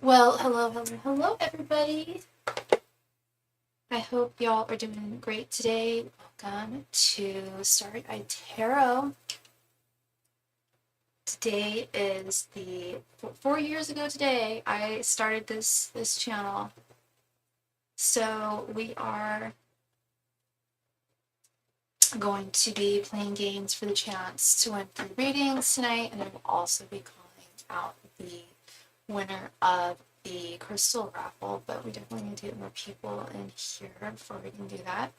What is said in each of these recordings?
Well, hello, everybody. I hope y'all are doing great today. Welcome to Starry Tarot. Today is the 4 years ago today I started this channel. So we are going to be playing games for the chance to win free readings tonight, and I will also be calling out the winner of the crystal raffle, but we definitely need to get more people in here before we can do that.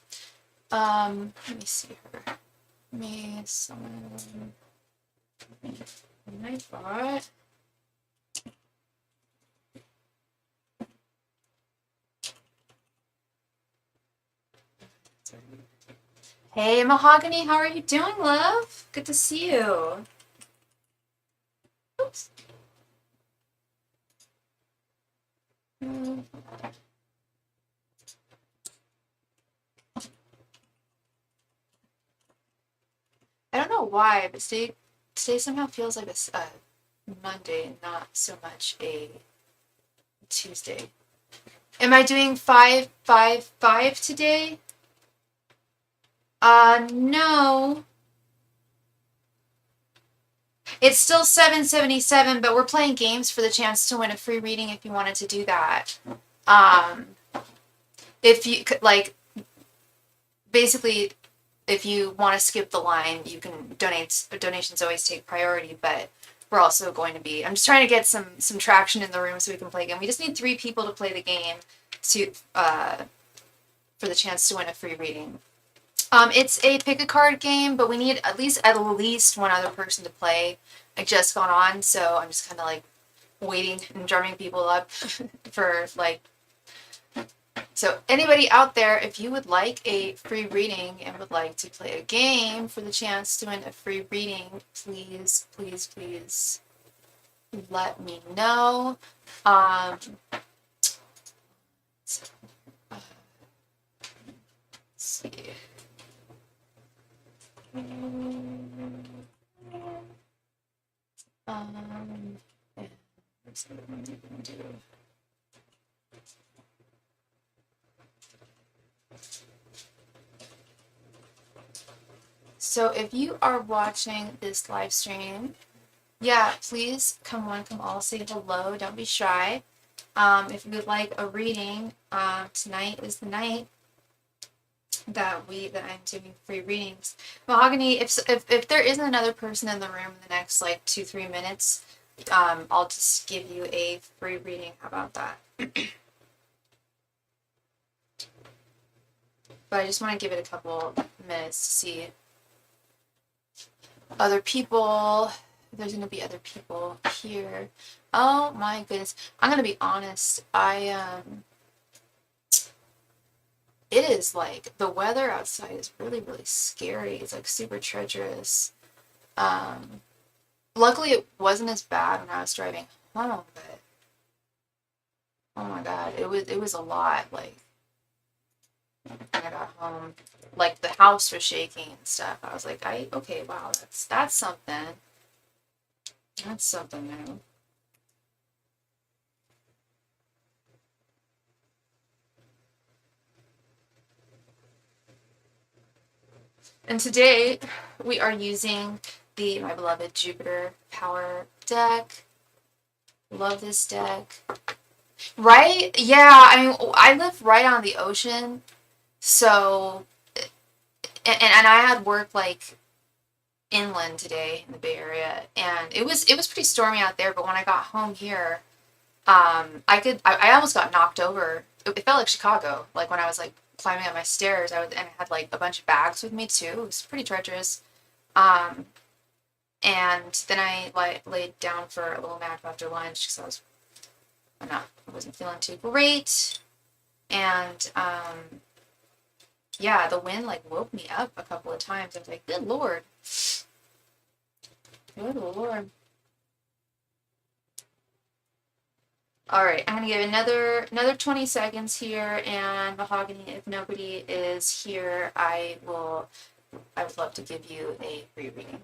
Let me see here. Me someone I thought. Hey Mahogany, how are you doing, love? Good to see you. Oops. I don't know why, but today somehow feels like a Monday, not so much a Tuesday. Am I doing 555 today? No. It's still 777, but we're playing games for the chance to win a free reading if you wanted to do that. If you could, like, basically, if you want to skip the line, you can donate. Donations always take priority, but we're also going to be, I'm just trying to get some traction in the room so we can play again. We just need 3 people to play the game to for the chance to win a free reading. It's a pick a card game, but we need at least one other person to play. I just got on, so I'm just kind of like waiting and drumming people up for like. So anybody out there, if you would like a free reading and would like to play a game for the chance to win a free reading, please let me know. Let's see. Let's see what I'm gonna do. So if you are watching this live stream, yeah, please come all, say hello. Don't be shy. If you would like a reading, tonight is the night that I'm doing free readings. Mahogany, if there isn't another person in the room in the next like 2-3 minutes, I'll just give you a free reading. How about that? But I just want to give it a couple minutes to see other people. There's going to be other people here. Oh my goodness. I'm going to be honest. It is like, the weather outside is really, really scary. It's like super treacherous. Luckily it wasn't as bad when I was driving home, but oh my god, it was a lot. Like, when I got home, like the house was shaking and stuff. I was like, okay, wow, that's something. That's something new. And today we are using my beloved Jupiter Power deck. Love this deck. Right? Yeah, I mean, I live right on the ocean, so, and I had work like inland today in the Bay Area, and it was pretty stormy out there, but when I got home here, I almost got knocked over. It felt like Chicago, like when I was like climbing up my stairs, and I had like a bunch of bags with me too. It was pretty treacherous. And then I laid down for a little nap after lunch because I wasn't feeling too great. And yeah, the wind like woke me up a couple of times. I was like, good lord. Good lord. Alright, I'm gonna give another 20 seconds here, and Mahogany, if nobody is here, I would love to give you a free reading.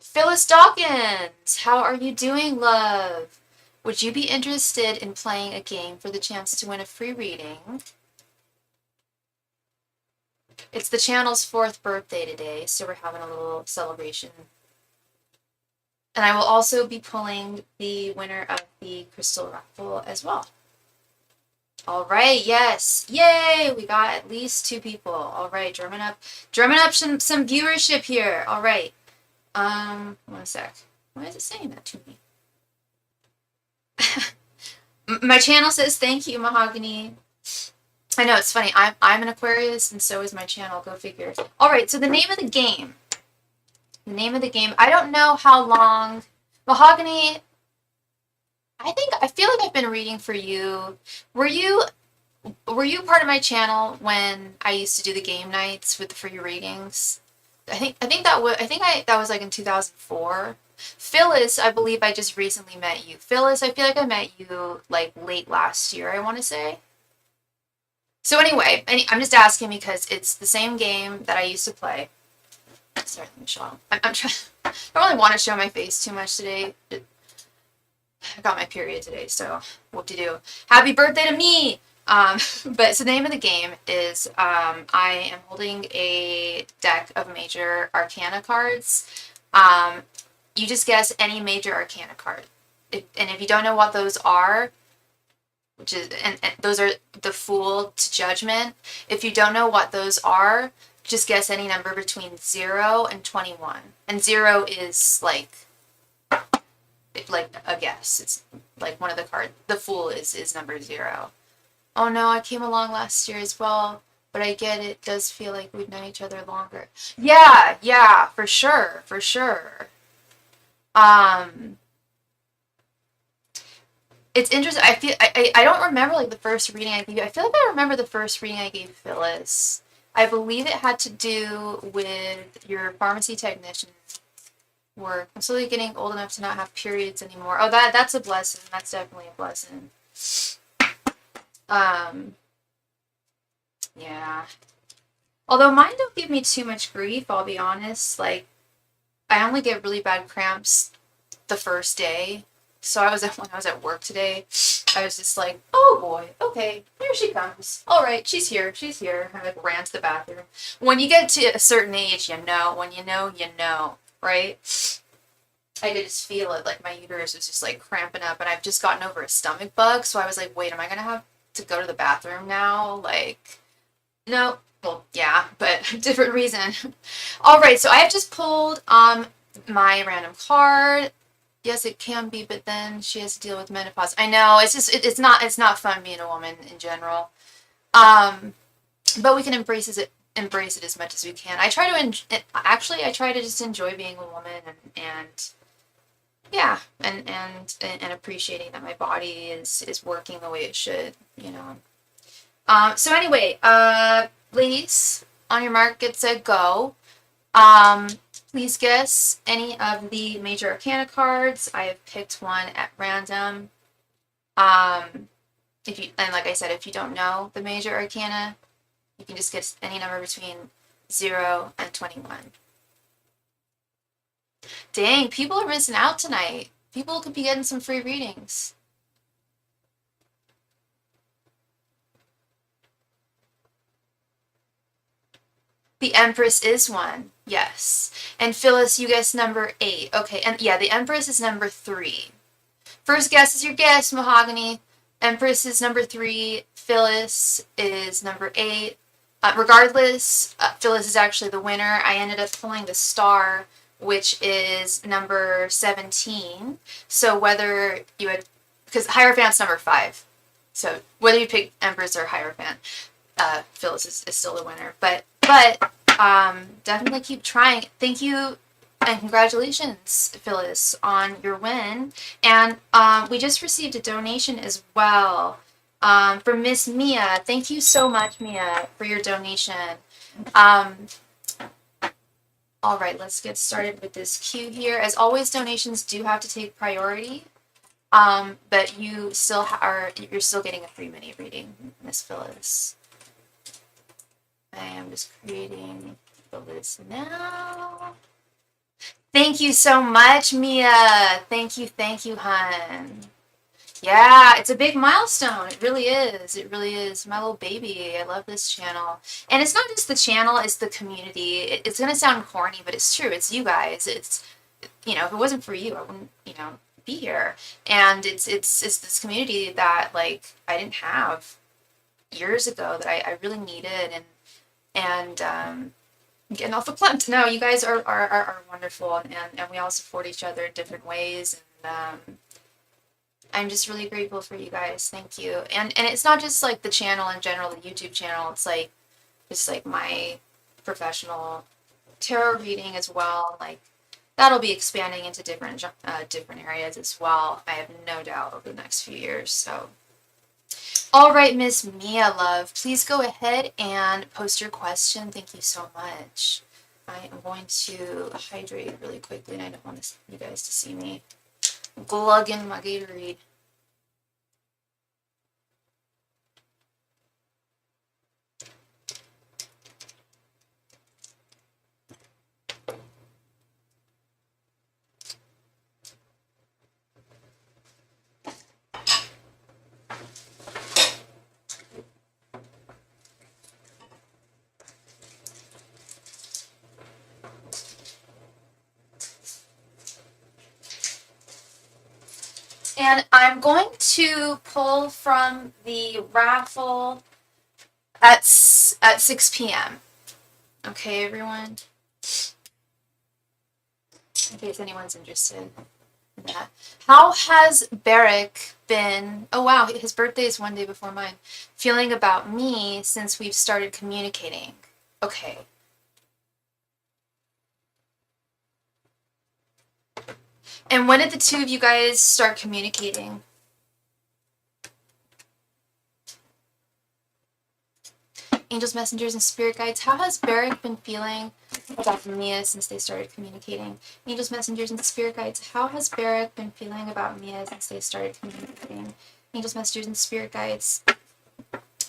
Phyllis Dawkins, how are you doing, love? Would you be interested in playing a game for the chance to win a free reading? It's the channel's 4th birthday today, so we're having a little celebration. And I will also be pulling the winner of the crystal raffle as well. All right, yes. Yay! We got at least 2 people. All right, drumming up some viewership here. All right. 1 sec. Why is it saying that to me? My channel says thank you, Mahogany. I know, it's funny. I'm an Aquarius, and so is my channel. Go figure. All right, so the name of the game. I don't know how long. Mahogany, I feel like I've been reading for you. Were you part of my channel when I used to do the game nights with the free readings? I think that was like in 2004. Phyllis, I believe I just recently met you. Phyllis, I feel like I met you like late last year, I want to say. So anyway, I'm just asking because it's the same game that I used to play. Sorry, let me show. I'm trying. I don't really want to show my face too much today. I got my period today, so what to do? Happy birthday to me! But so the name of the game is I am holding a deck of major arcana cards. You just guess any major arcana card. And if you don't know what those are, which is and those are the Fool to Judgment. If you don't know what those are, just guess any number between 0 and 21. And 0 is like a guess. It's like one of the cards. The Fool is number 0. Oh no, I came along last year as well, but I get it does feel like we've known each other longer. Yeah, for sure. It's interesting. I don't remember like the first reading I gave you. I feel like I remember the first reading I gave Phyllis. I believe it had to do with your pharmacy technician work. I'm slowly getting old enough to not have periods anymore. Oh, that's a blessing. That's definitely a blessing. Yeah. Although mine don't give me too much grief, I'll be honest. Like, I only get really bad cramps the first day. So when I was at work today, I was just like, oh boy, okay, here she comes. All right, she's here. I like ran to the bathroom. When you get to a certain age, you know. When you know, right? I could just feel it, like my uterus was just like cramping up, and I've just gotten over a stomach bug, so I was like, wait, am I gonna have to go to the bathroom now? Like, no. Well, yeah, but different reason. All right, so I have just pulled my random card. Yes, it can be, but then she has to deal with menopause. I know, it's just it's not fun being a woman in general. But we can embrace it as much as we can. I try to try to just enjoy being a woman and yeah, and appreciating that my body is working the way it should, you know. So anyway, ladies, on your mark, get set, go. Please guess any of the major arcana cards. I have picked one at random. And like I said, if you don't know the major arcana, you can just guess any number between 0 and 21. Dang, people are missing out tonight. People could be getting some free readings. The Empress is one. Yes. And Phyllis, you guessed number 8. Okay, and yeah, the Empress is number 3. First guess is your guess, Mahogany. Empress is number 3. Phyllis is number 8. Regardless, Phyllis is actually the winner. I ended up pulling the Star, which is number 17. So whether you had, because Hierophant's number 5. So whether you pick Empress or Hierophant, Phyllis is still the winner. But definitely keep trying. Thank you and congratulations, Phyllis, on your win. And we just received a donation as well from Miss Mia. Thank you so much, Mia, for your donation. All right, let's get started with this queue here. As always, donations do have to take priority, but you're still getting a free mini reading, Miss Phyllis. I am just creating the list now. Thank you so much, Mia. Thank you, hun. Yeah, it's a big milestone. It really is. It really is. My little baby. I love this channel. And it's not just the channel, it's the community. It's going to sound corny, but it's true. It's you guys. It's, if it wasn't for you, I wouldn't, be here. And it's this community that, like, I didn't have years ago that I really needed. And I'm getting off the plant. No, you guys are wonderful. And we all support each other in different ways. And, I'm just really grateful for you guys. Thank you. And it's not just like the channel in general, the YouTube channel. It's like just like my professional tarot reading as well. Like that'll be expanding into different areas as well. I have no doubt over the next few years. So, all right, Miss Mia, love, please go ahead and post your question. Thank you so much. I am going to hydrate really quickly, and I don't want you guys to see me glugging my Gatorade. And I'm going to pull from the raffle at 6 p.m. Okay, everyone? In case anyone's interested in that. How has Barrick been, oh wow, his birthday is one day before mine, feeling about me since we've started communicating? Okay. And when did the two of you guys start communicating? Angels, messengers, and spirit guides, how has Barrick been feeling about Mia since they started communicating? Angels, messengers, and spirit guides, how has Barrick been feeling about Mia since they started communicating? Angels, messengers, and spirit guides,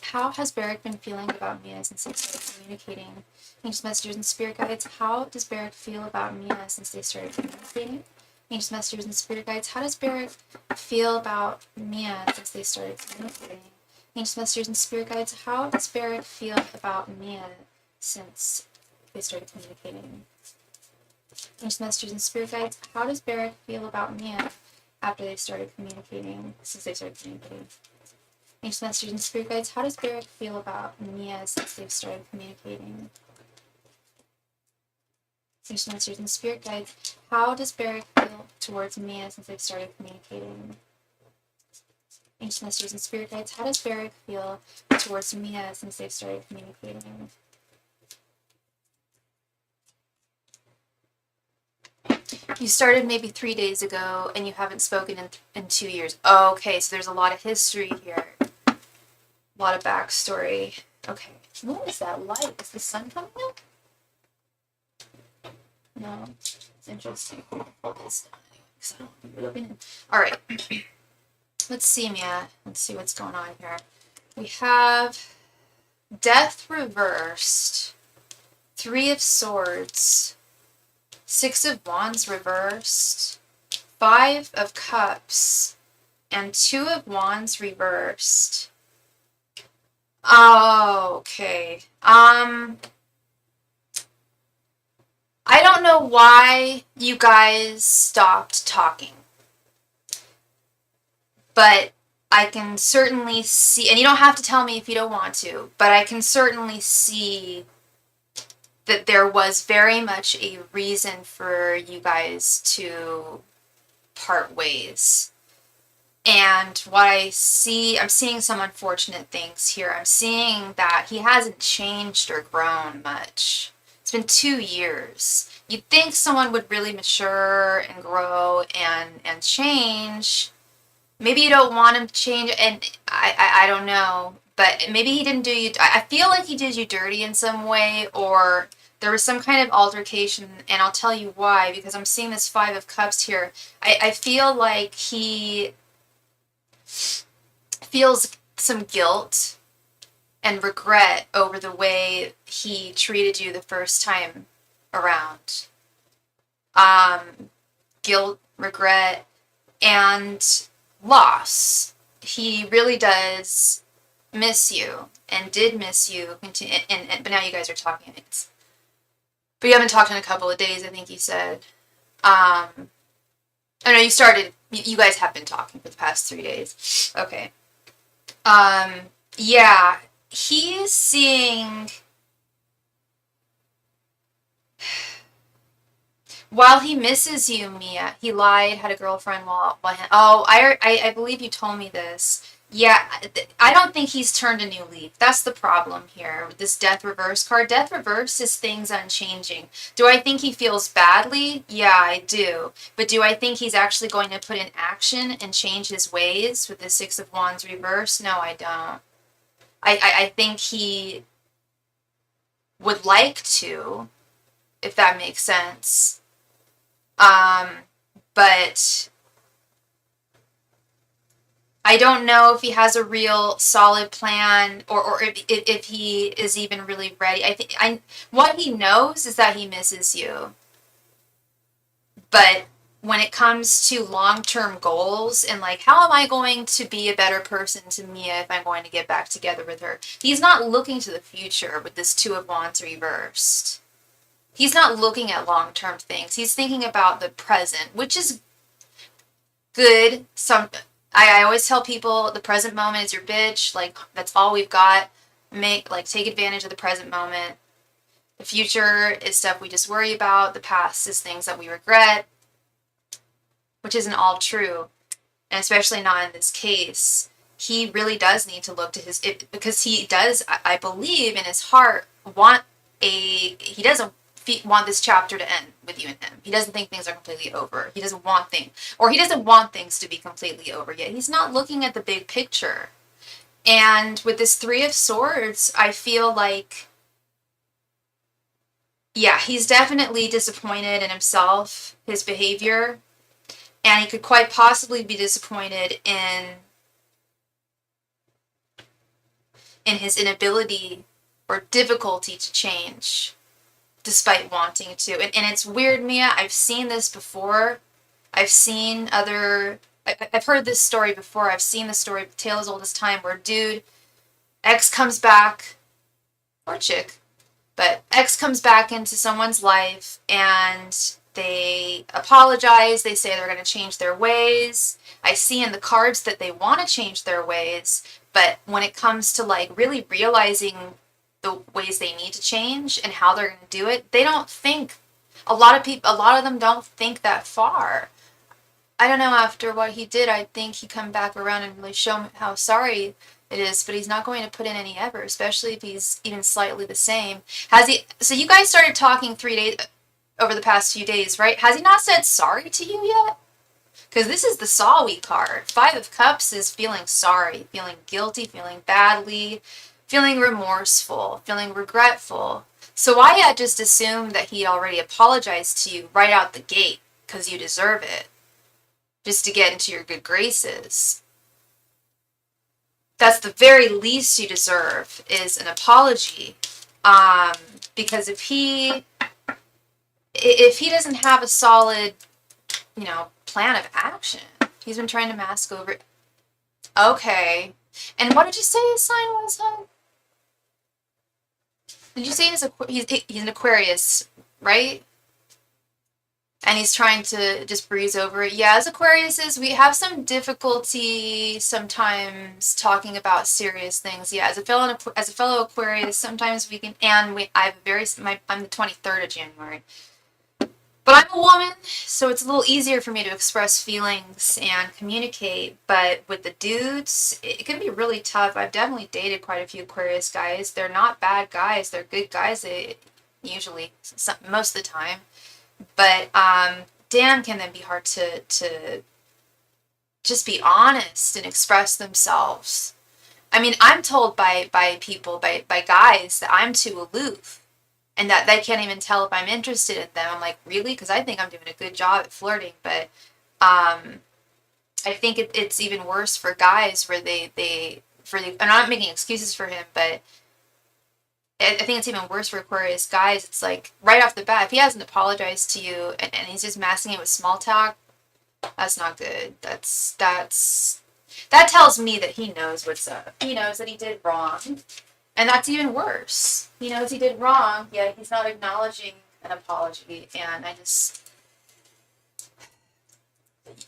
how has Barrick been feeling about Mia since they started communicating? Angels, messengers, and spirit guides, how does Barrick feel about Mia since they started communicating? Angels, messengers, and spirit guides, how does Barrick feel about Mia since they started communicating? Angels, messengers, and spirit guides, how does Barrick feel about Mia since they started communicating? Angels, messengers, and spirit guides, how does Barrick feel about Mia after they started communicating, since they started communicating? Angels, messengers, and spirit guides, how does Barrick feel about Mia since they've started communicating? Angels, messengers, and spirit guides, how does Barrick feel towards Mia since they've started communicating? Angels, messengers, and spirit guides, how does Barrick feel towards Mia since they've started communicating? You started maybe 3 days ago and you haven't spoken in 2 years. Oh, okay, so there's a lot of history here. A lot of backstory. Okay. What is that light? Is the sun coming up? No. It's interesting. Hold this down anyway, because I don't want to be looking in. Alright. Let's see, Mia. Let's see what's going on here. We have Death reversed, 3 of Swords, 6 of Wands reversed, 5 of Cups, and 2 of Wands reversed. Oh, okay. I don't know why you guys stopped talking. But I can certainly see, and you don't have to tell me if you don't want to, but I can certainly see that there was very much a reason for you guys to part ways. And what I see, I'm seeing some unfortunate things here. I'm seeing that he hasn't changed or grown much. It's been 2 years. You'd think someone would really mature and grow and change. Maybe you don't want him to change, and I don't know, but maybe he didn't do you, I feel like he did you dirty in some way, or there was some kind of altercation, and I'll tell you why, because I'm seeing this 5 of Cups here. I feel like he feels some guilt and regret over the way he treated you the first time around. guilt, regret, and loss. He really does miss you and did miss you. But now you guys are talking. But you haven't talked in a couple of days, I think you said. Oh no, you guys have been talking for the past 3 days. Okay. Yeah, he's seeing, while he misses you, Mia, he lied, had a girlfriend I believe you told me this. Yeah, I don't think he's turned a new leaf. That's the problem here with this death reverse card. Death reverse is things unchanging. Do I think he feels badly? Yeah, I do. But do I think he's actually going to put in action and change his ways with the Six of Wands reverse? No, I don't. I think he would like to, if that makes sense. But I don't know if he has a real solid plan, or if he is even really ready. What he knows is that he misses you. But when it comes to long-term goals and like, how am I going to be a better person to Mia if I'm going to get back together with her? He's not looking to the future with this Two of Wands reversed. He's not looking at long-term things. He's thinking about the present, which is good. I always tell people the present moment is your bitch. Like, that's all we've got. Take advantage of the present moment. The future is stuff we just worry about. The past is things that we regret, which isn't all true. And especially not in this case. He really does need to look to because he does, I believe in his heart, he doesn't want this chapter to end with you and him. He doesn't think things are completely over. He doesn't want things to be completely over yet. He's not looking at the big picture. And with this Three of Swords, I feel like, yeah, he's definitely disappointed in himself, his behavior, and he could quite possibly be disappointed in his inability or difficulty to change, despite wanting to. And it's weird, Mia, I've seen this before. I've heard this story before. I've seen the story, tale as old as time, where ex comes back, or chick, but ex comes back into someone's life and they apologize. They say they're going to change their ways. I see in the cards that they want to change their ways, but when it comes to like really realizing the ways they need to change and how they're going to do it, they don't think, a lot of them don't think that far. I don't know, after what he did, I think he'd come back around and really show him how sorry it is, but he's not going to put in any effort, especially if he's even slightly the same. So you guys started talking 3 days, over the past few days, right? Has he not said sorry to you yet? Because this is the sorry card. Five of Cups is feeling sorry, feeling guilty, feeling badly, feeling remorseful, feeling regretful. So I had just assumed that he already apologized to you right out the gate, because you deserve it, just to get into your good graces. That's the very least you deserve, is an apology. Because if he doesn't have a solid, plan of action, he's been trying to mask over it. Okay. And what did you say his sign was, hon? Did you say he's an Aquarius, right? And he's trying to just breeze over it. Yeah, as Aquariuses, we have some difficulty sometimes talking about serious things. Yeah, as a fellow Aquarius, sometimes we can. And I'm the 23rd of January. But I'm a woman, so it's a little easier for me to express feelings and communicate. But with the dudes, it can be really tough. I've definitely dated quite a few Aquarius guys. They're not bad guys. They're good guys. Usually, most of the time. But damn, can they be hard to just be honest and express themselves. I mean, I'm told by people, by guys, that I'm too aloof. And that they can't even tell if I'm interested in them. I'm like, really? Because I think I'm doing a good job at flirting. But I think it's even worse for guys where I'm not making excuses for him, but I think it's even worse for Aquarius guys. It's like right off the bat, if he hasn't apologized to you and he's just masking it with small talk, that's not good. That tells me that he knows what's up. He knows that he did wrong, and that's even worse. He knows he did wrong, yet he's not acknowledging an apology. And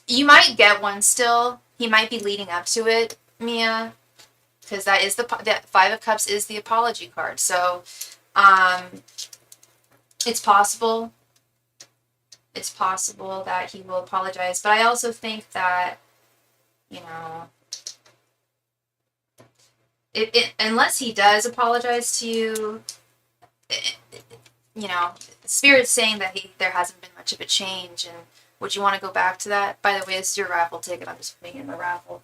you might get one still. He might be leading up to it, Mia, because that Five of Cups is the apology card. So, it's possible. It's possible that he will apologize, but I also think that, you know, unless he does apologize to you, you know, Spirit's saying that there hasn't been much of a change, and would you want to go back to that? By the way, this is your raffle ticket. I'm just putting it in the raffle.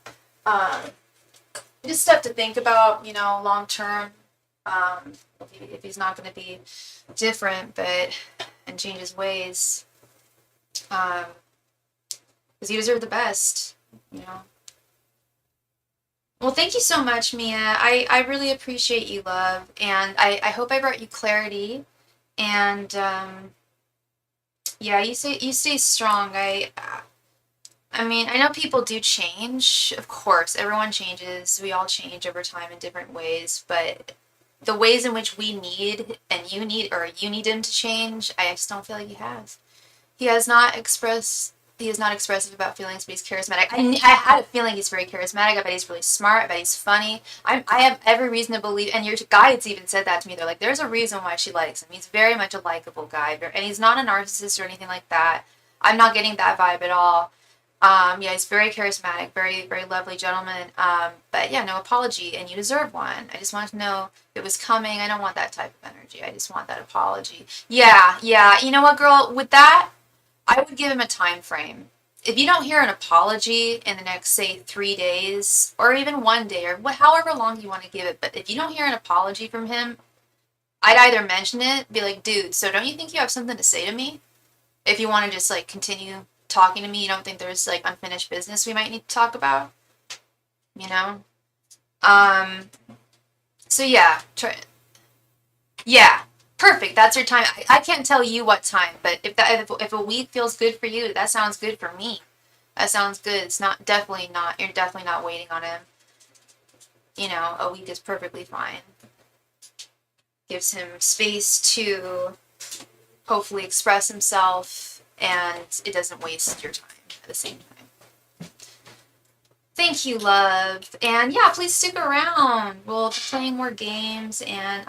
Just stuff to think about, you know, long term. If he's not going to be different, and change his ways, because you deserve the best, you know. Well, thank you so much, Mia. I really appreciate you, love, and I hope I brought you clarity. And yeah, you stay strong. I mean, I know people do change. Of course, everyone changes. We all change over time in different ways, but the ways in which we need and you need him to change, I just don't feel like he has. He is not expressive about feelings, but he's charismatic. I had a feeling he's very charismatic. I bet he's really smart. I bet he's funny. I have every reason to believe, and your guides even said that to me. They're like, there's a reason why she likes him. He's very much a likable guy, and he's not a narcissist or anything like that. I'm not getting that vibe at all. Yeah, he's very charismatic, very, very lovely gentleman. But yeah, no apology, and you deserve one. I just want to know if it was coming. I don't want that type of energy. I just want that apology. Yeah. You know what, girl? With that, I would give him a time frame. If you don't hear an apology in the next, say, 3 days, or even 1 day, or however long you want to give it, but if you don't hear an apology from him, I'd either mention it, be like, dude, so don't you think you have something to say to me? If you want to just, like, continue talking to me, you don't think there's, like, unfinished business we might need to talk about? You know? So yeah, yeah. Perfect. That's your time. I can't tell you what time, but if a week feels good for you, that sounds good for me. That sounds good. It's definitely not. You're definitely not waiting on him. You know, a week is perfectly fine. Gives him space to hopefully express himself, and it doesn't waste your time at the same time. Thank you, love. And yeah, please stick around. We'll be playing more games, and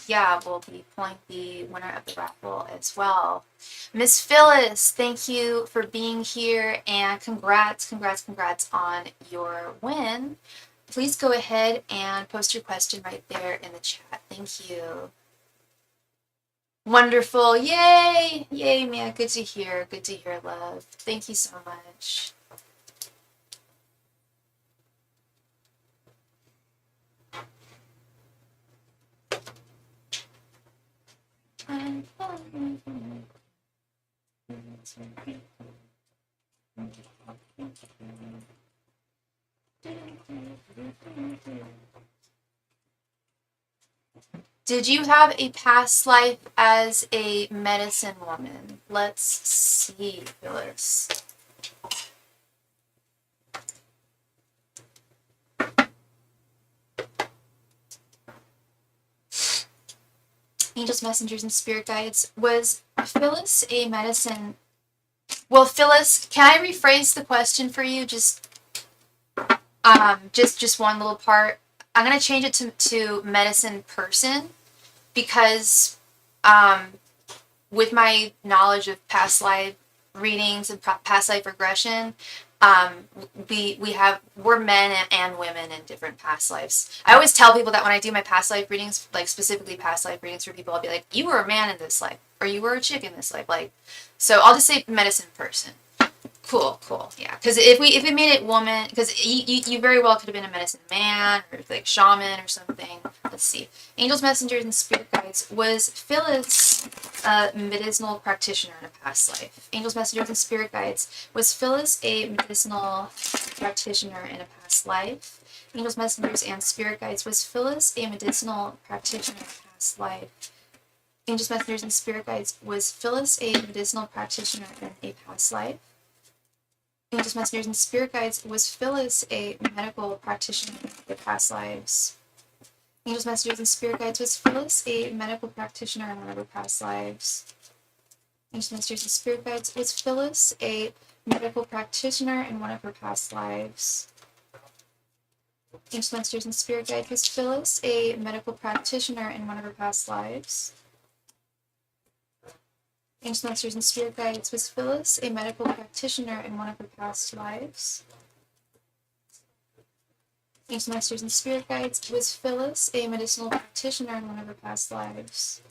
yeah, we'll be pulling the winner of the raffle as well. Miss Phyllis, thank you for being here, and congrats on your win. Please go ahead and post your question right there in the chat. Thank you. Wonderful. Yay, Mia. Good to hear, love. Thank you so much. Did you have a past life as a medicine woman? Let's see, Phyllis. Angels, messengers, and spirit guides. Was Phyllis a medicine? Well, Phyllis, can I rephrase the question for you? Just one little part. I'm gonna change it to medicine person, because with my knowledge of past life readings and past life regression, we're men and women in different past lives. I always tell people that when I do my past life readings, like specifically past life readings for people, I'll be like, you were a man in this life, or you were a chick in this life. Like, so I'll just say medicine person. Cool. Yeah, because if we made it woman, because you very well could have been a medicine man, or like shaman or something. Let's see. Angels, messengers, and spirit guides. Was Phyllis a medicinal practitioner in a past life? Angels, messengers, and spirit guides. Was Phyllis a medicinal practitioner in a past life? Angels, messengers, and spirit guides. Was Phyllis a medicinal practitioner in a past life. Angels, messengers, and spirit guides, was Phyllis a medicinal practitioner in a past life? Angels, messengers, and spirit guides, was Phyllis a medical practitioner in their past lives? Angels, messengers, and spirit guides, was Phyllis a medical practitioner in one of her past lives? Angels, messengers, and spirit guides, was Phyllis a medical practitioner in one of her past lives? Angels, messengers, and spirit guides, was Phyllis a medical practitioner in one of her past lives? Angels, messengers, and spirit guides, was Phyllis a medical practitioner in one of her past lives? Angels, messengers, and spirit guides, was Phyllis a medicinal practitioner in one of her past lives?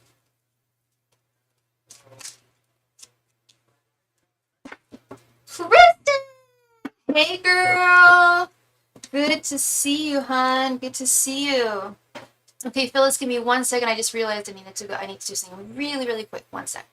Kristen! Hey, girl! Good to see you, hon. Good to see you. Okay, Phyllis, give me 1 second. I just realized I needed to go. I need to do something really, really quick. 1 sec.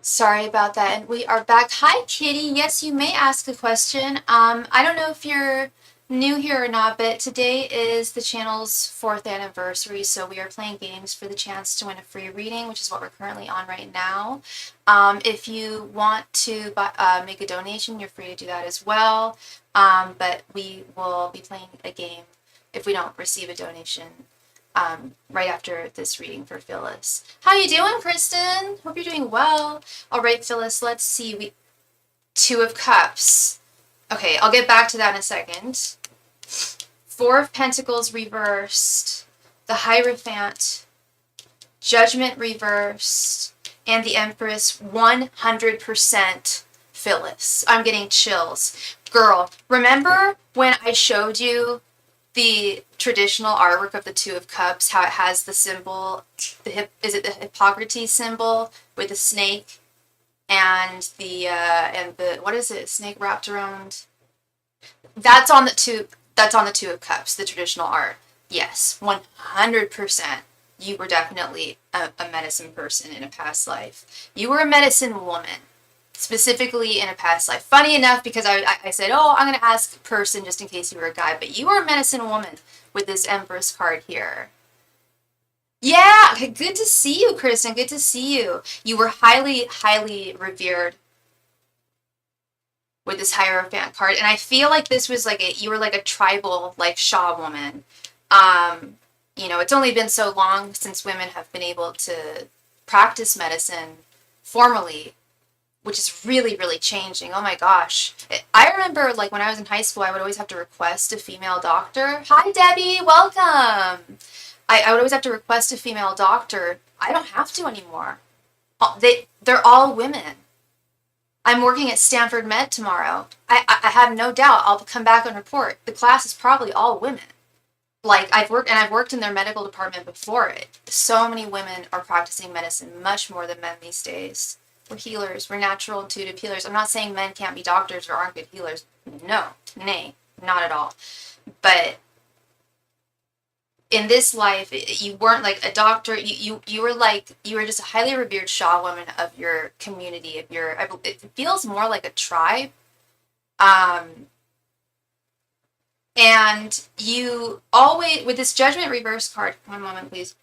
Sorry about that. And we are back. Hi, Kitty. Yes, you may ask a question. I don't know if you're new here or not, but today is the channel's 4th anniversary, so we are playing games for the chance to win a free reading, which is what we're currently on right now. If you want to make a donation, you're free to do that as well. But we will be playing a game if we don't receive a donation right after this reading for Phyllis. How you doing, Kristen? Hope you're doing well. All right, Phyllis, let's see. 2 of Cups. Okay, I'll get back to that in a second. 4 of Pentacles reversed. The Hierophant. Judgment reversed. And the Empress, 100% Phyllis. I'm getting chills. Girl, remember when I showed you the traditional artwork of the 2 of Cups, how it has the symbol, is it the Hippocrates symbol with the snake and the what is it? Snake wrapped around. That's on the 2. That's on the 2 of Cups, the traditional art. Yes, 100%. You were definitely a medicine person in a past life. You were a medicine woman. Specifically in a past life. Funny enough, because I said, oh, I'm going to ask a person just in case you were a guy, but you were a medicine woman with this Empress card here. Yeah, okay, good to see you, Kristen. Good to see you. You were highly, highly revered with this Hierophant card, and I feel like this was like you were like a tribal, like Shaw woman. You know, it's only been so long since women have been able to practice medicine formally, which is really, really changing. Oh my gosh. I remember, like, when I was in high school, I would always have to request a female doctor. Hi, Debbie. Welcome. I would always have to request a female doctor. I don't have to anymore. They're all women. I'm working at Stanford Med tomorrow. I have no doubt I'll come back and report. The class is probably all women. Like, I've worked in their medical department before it. So many women are practicing medicine, much more than men these days. We're healers. We're natural, intuitive healers. I'm not saying men can't be doctors or aren't good healers. No, nay, not at all. But in this life, you weren't like a doctor. You were just a highly revered Shaw woman of your community. It feels more like a tribe. And you always, with this Judgment Reverse card, one moment, please.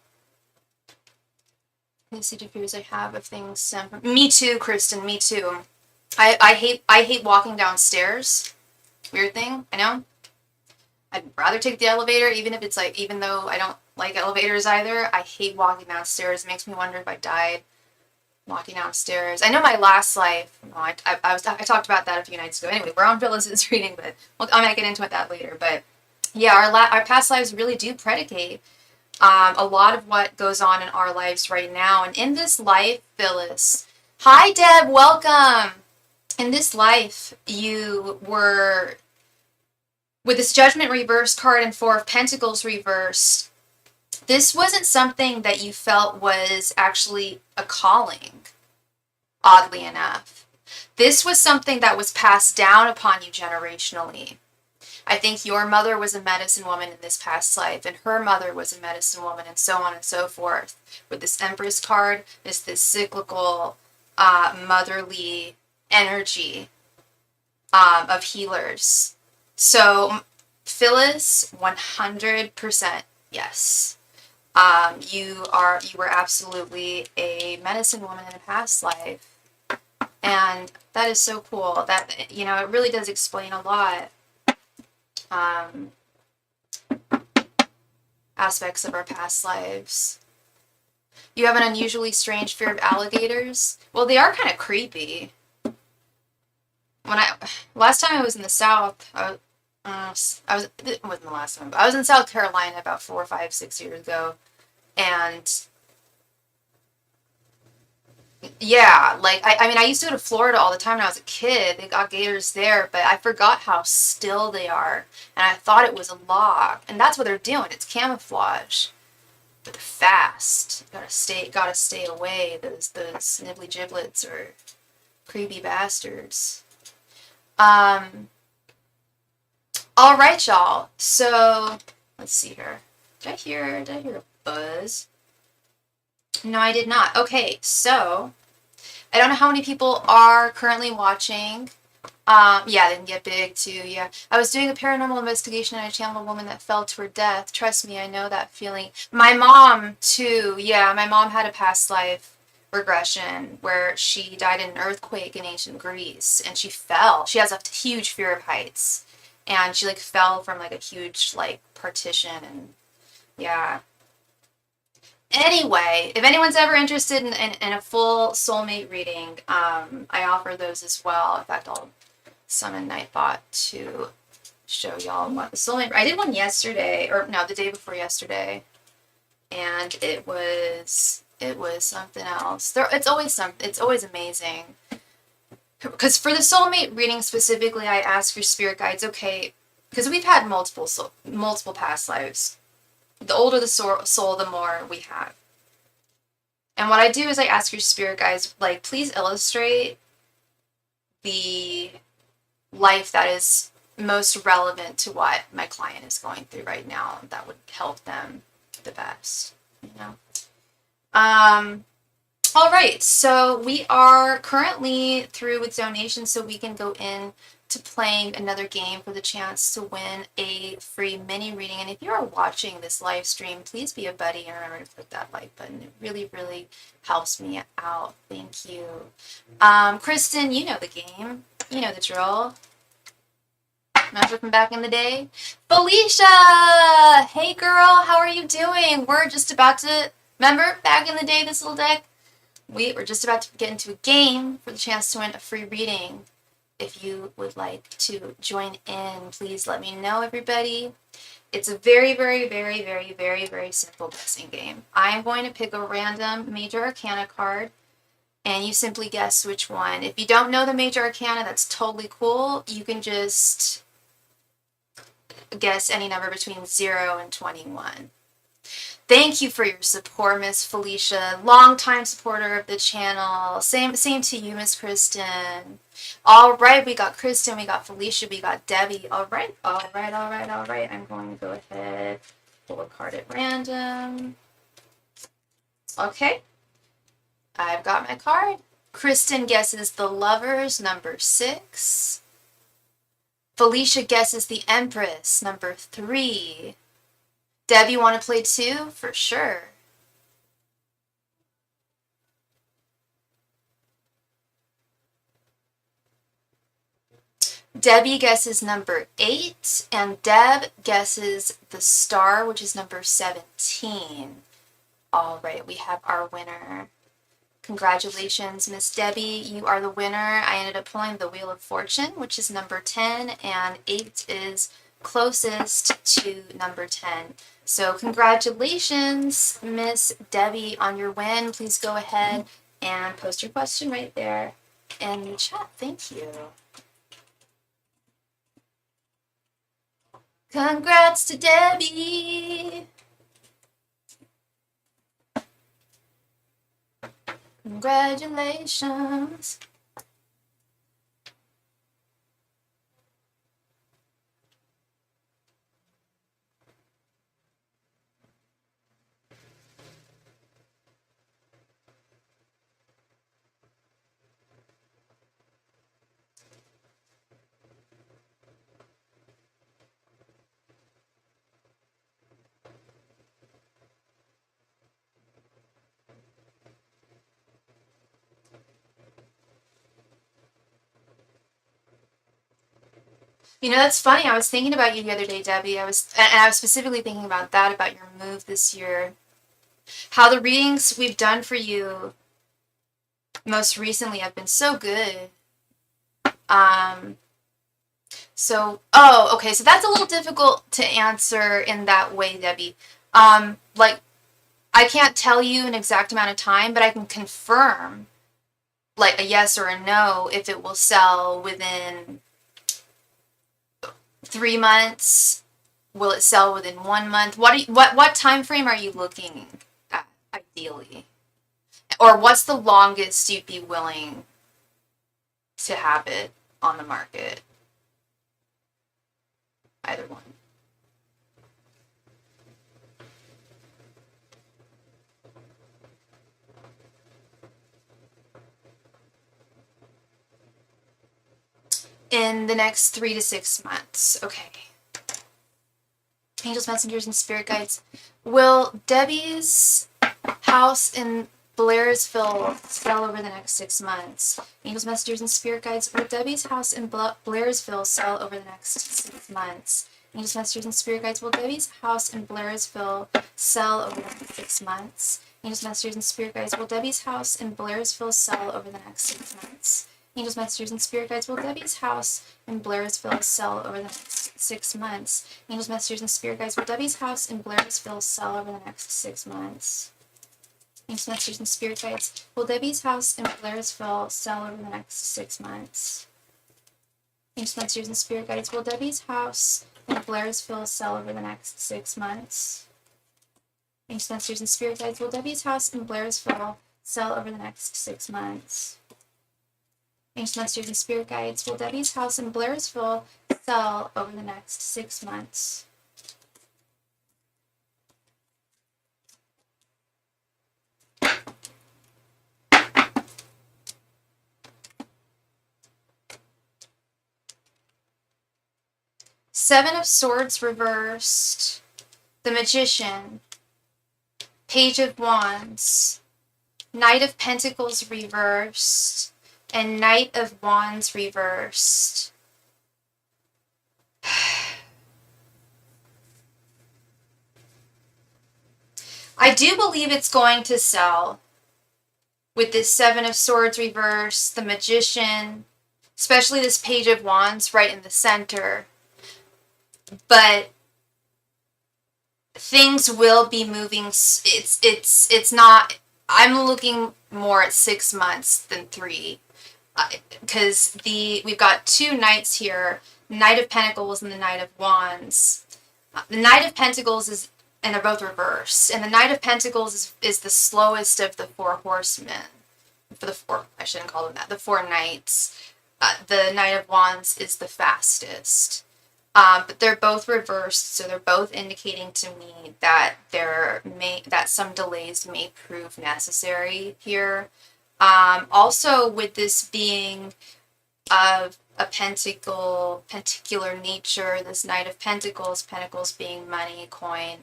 Let's see the fears I have of things. Me too, Kristen. Me too. I hate walking downstairs. Weird thing, I know. I'd rather take the elevator, even if it's like, even though I don't like elevators either. I hate walking downstairs. It makes me wonder if I died walking downstairs. I know my last life. I talked about that a few nights ago. Anyway, we're on Phyllis's reading, but I might get into that later. But yeah, our past lives really do predicate a lot of what goes on in our lives right now. And in this life, Phyllis, hi Deb, welcome. In this life, you were, with this Judgment Reverse card and Four of Pentacles reversed, this wasn't something that you felt was actually a calling, oddly enough. This was something that was passed down upon you generationally. I think your mother was a medicine woman in this past life, and her mother was a medicine woman, and so on and so forth. With this Empress card, is this cyclical, motherly energy of healers. So, Phyllis, 100% yes. You were absolutely a medicine woman in a past life, and that is so cool. That, you know, it really does explain a lot. Aspects of our past lives. You have an unusually strange fear of alligators. Well, they are kind of creepy. Last time I was in the South, it wasn't the last time, but I was in South Carolina about 4, 5, 6 years ago, and yeah, like, I mean, I used to go to Florida all the time when I was a kid. They got gators there, but I forgot how still they are. And I thought it was a log. And that's what they're doing. It's camouflage. But they're fast. Gotta stay away. Those nibbly giblets are creepy bastards. All right, y'all. So, let's see here. Did I hear a buzz? No, I did not. Okay, so I don't know how many people are currently watching. Yeah, they can get big too. Yeah, I was doing a paranormal investigation and I channeled a woman that fell to her death. Trust me, I know that feeling. My mom too. Yeah, my mom had a past life regression where she died in an earthquake in ancient Greece, and she fell. She has a huge fear of heights, and she like fell from like a huge like partition, and yeah. Anyway, if anyone's ever interested in a full soulmate reading, I offer those as well. In fact, I'll summon Nightbot to show y'all what the soulmate. I did one yesterday, or no, the day before yesterday, and it was something else. It's always amazing. Because for the soulmate reading specifically, I ask your spirit guides, okay, because we've had multiple past lives. The older the soul, the more we have. And what I do is I ask your spirit guides, like, please illustrate the life that is most relevant to what my client is going through right now. That would help them the best, you know? All right, so we are currently through with donations, so we can go in to playing another game for the chance to win a free mini reading. And if you are watching this live stream, please be a buddy and remember to click that like button. It really, really helps me out. Thank you. Kristen, you know the game. You know the drill. Remember from back in the day? Felicia! Hey girl, how are you doing? We're just about to, remember back in the day, this little deck? We're just about to get into a game for the chance to win a free reading. If you would like to join in, please let me know, everybody. It's a very, very, very, very, very, very simple guessing game. I'm going to pick a random Major Arcana card, and you simply guess which one. If you don't know the Major Arcana, that's totally cool. You can just guess any number between 0 and 21. Thank you for your support, Miss Felicia. Longtime supporter of the channel. Same to you, Miss Kristen. All right, we got Kristen, we got Felicia, we got Debbie. All right. I'm going to go ahead, pull a card at random. Okay. I've got my card. Kristen guesses the Lovers, number 6. Felicia guesses the Empress, number 3. Deb, you want to play 2? For sure. Debbie guesses number 8, and Deb guesses the Star, which is number 17. All right, we have our winner. Congratulations, Miss Debbie. You are the winner. I ended up pulling the Wheel of Fortune, which is number 10, and 8 is closest to number 10. So congratulations, Miss Debbie, on your win. Please go ahead and post your question right there in the chat. Thank you. Congrats to Debbie. Congratulations. You know, that's funny. I was thinking about you the other day, Debbie. I was specifically thinking about that, about your move this year. How the readings we've done for you most recently have been so good. Okay, so that's a little difficult to answer in that way, Debbie. Like, I can't tell you an exact amount of time, but I can confirm, like, a yes or a no if it will sell within 3 months. Will it sell within 1 month? What time frame are you looking at, ideally? Or what's the longest you'd be willing to have it on the market? Either one. In the next 3 to 6 months. Okay. Angels, messengers, and spirit guides. Will Debbie's house in Blairsville sell over the next 6 months? Angels, messengers, and spirit guides. Will Debbie's house in Blairsville sell over the next 6 months? Angels, messengers, and spirit guides. Will Debbie's house in Blairsville sell over the next 6 months? Angels, messengers, and spirit guides. Will Debbie's house in Blairsville sell over the next 6 months? Angels, messengers, and spirit guides. Will Debbie's house in Blairsville sell over the next 6 months? Angels, messengers, and spirit guides. Will Debbie's house in Blairsville sell over the next 6 months? Angels, messengers, and spirit guides. Will Debbie's house in Blairsville sell over the next 6 months? Angels, messengers, and spirit guides. Will Debbie's house in Blairsville sell over the next 6 months? Angels, messengers, and spirit guides. Will Debbie's house in Blairsville sell over the next 6 months? Angels, messengers, and spirit guides. Will Debbie's house in Blairsville sell over the next 6 months? Seven of Swords reversed, the Magician, Page of Wands, Knight of Pentacles reversed, and Knight of Wands reversed. I do believe it's going to sell with this Seven of Swords reversed, the Magician, especially this Page of Wands right in the center. But things will be moving. It's not. I'm looking more at 6 months than 3, because we've got 2 knights here, Knight of Pentacles and the Knight of Wands. The Knight of Pentacles is, and they're both reversed, and the Knight of Pentacles is the slowest of the 4 horsemen. For the 4, I shouldn't call them that. The 4 knights. The Knight of Wands is the fastest. But they're both reversed, so they're both indicating to me that that some delays may prove necessary here. Also, with this being a pentacular nature, this Knight of Pentacles, pentacles being money, coin.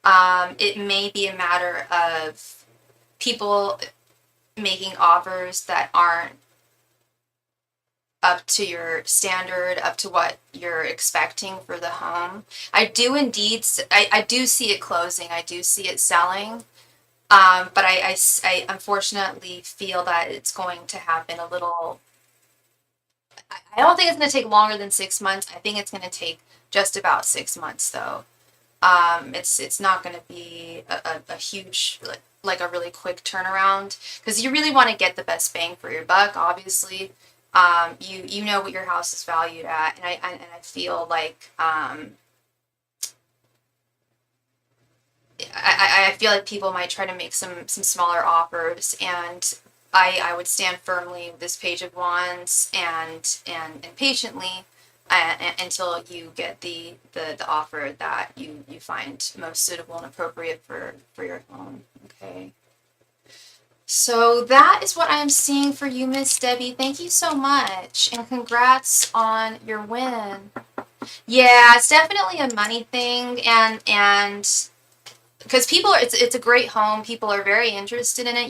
It may be a matter of people making offers that aren't up to your standard, up to what you're expecting for the home. I do indeed, I do see it closing. I do see it selling. But I unfortunately feel that it's going to happen a little. I don't think it's going to take longer than 6 months. I think it's going to take just about 6 months, though. It's not going to be a huge, like a really quick turnaround, because you really want to get the best bang for your buck, obviously. You know what your house is valued at, and I feel like I feel like people might try to make some smaller offers, and I would stand firmly with this Page of Wands and patiently until you get the offer that you find most suitable and appropriate for your home. Okay. So that is what I'm seeing for you, Miss Debbie. Thank you so much, and congrats on your win. Yeah, it's definitely a money thing, and because people are, it's a great home. People are very interested in it.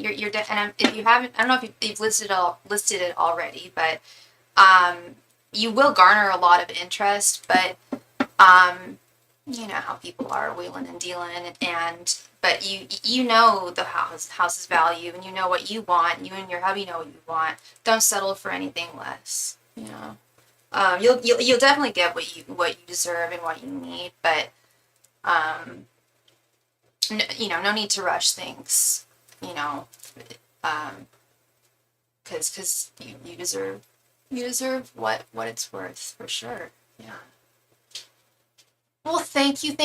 And if you haven't, I don't know if you've listed it already, but you will garner a lot of interest. But you know how people are wheeling and dealing, and but you know the house's value, and you know what you want. You and your hubby know what you want. Don't settle for anything less. You know, you'll definitely get what you deserve and what you need, but you know, no need to rush things. You know, because you deserve what it's worth, for sure. Yeah. Well, thank you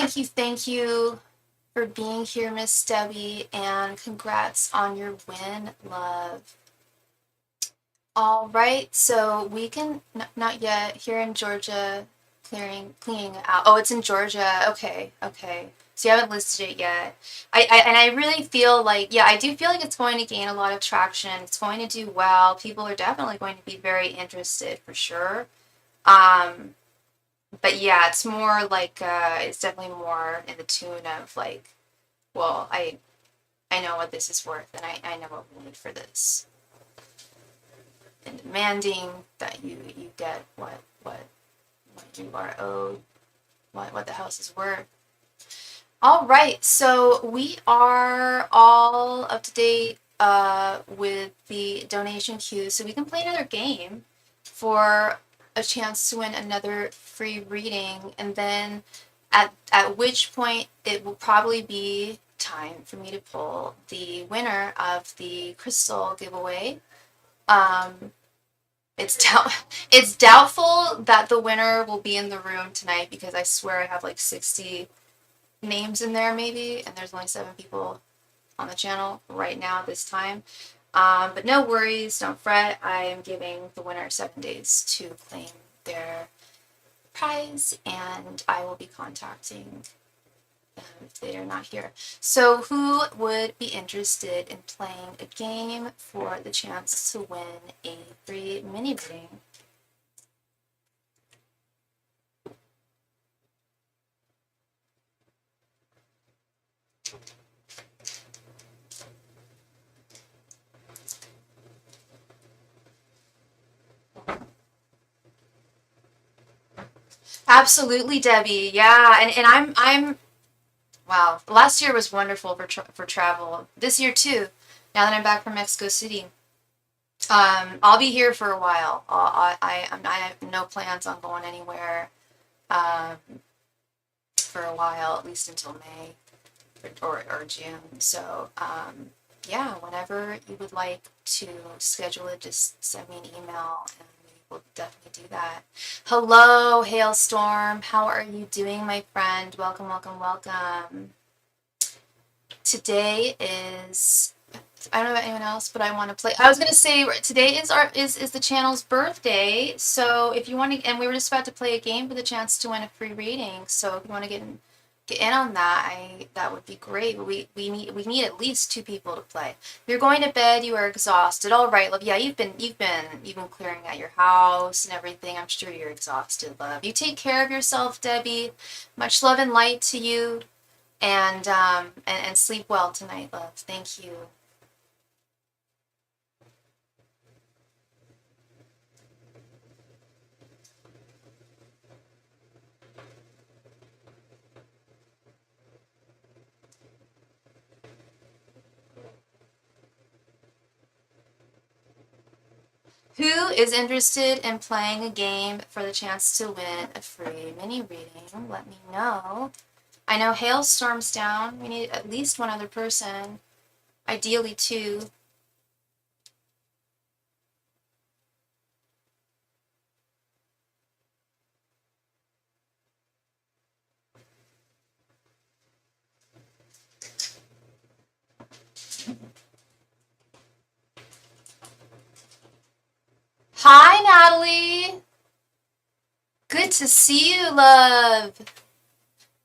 for being here, Miss Debbie, and congrats on your win, love. All right, so we can not yet here in Georgia, cleaning out. Oh, it's in Georgia. Okay, okay. So you haven't listed it yet. I really feel like, yeah, I do feel like it's going to gain a lot of traction. It's going to do well. People are definitely going to be very interested, for sure. But yeah, it's more like it's definitely more in the tune of like, well, I know what this is worth, and I know what we need for this, and demanding that you get what you are owed, what the house is worth. All right, so we are all up to date with the donation queue, so we can play another game for a chance to win another free reading, and then at which point it will probably be time for me to pull the winner of the crystal giveaway. It's doubtful that the winner will be in the room tonight, because I swear I have like 60 names in there maybe, and there's only 7 people on the channel right now at this time. But no worries, don't fret. I am giving the winner 7 days to claim their prize, and I will be contacting them if they are not here. So who would be interested in playing a game for the chance to win a free mini reading? Absolutely, Debbie. Yeah, and I'm wow. Last year was wonderful for travel. This year too. Now that I'm back from Mexico City, I'll be here for a while. I have no plans on going anywhere um, for a while, at least until May or June. So yeah, whenever you would like to schedule it, just send me an email, and we will definitely do that. Hello, Hailstorm. How are you doing, my friend? Welcome, welcome, welcome. Today is, I don't know about anyone else, but I want to play. I was gonna say today is the channel's birthday. So if you want to, and we were just about to play a game for the chance to win a free reading. So if you want to get in on that, that would be great. But we need at least 2 people to play. You're going to bed. You are exhausted. All right, love. Yeah, you've been clearing out your house and everything. I'm sure you're exhausted, love. You take care of yourself, Debbie. Much love and light to you, and sleep well tonight, love. Thank you. Who is interested in playing a game for the chance to win a free mini reading? Let me know. I know Hailstorm's down. We need at least one other person. Ideally 2. Hi, Natalie. Good to see you, love.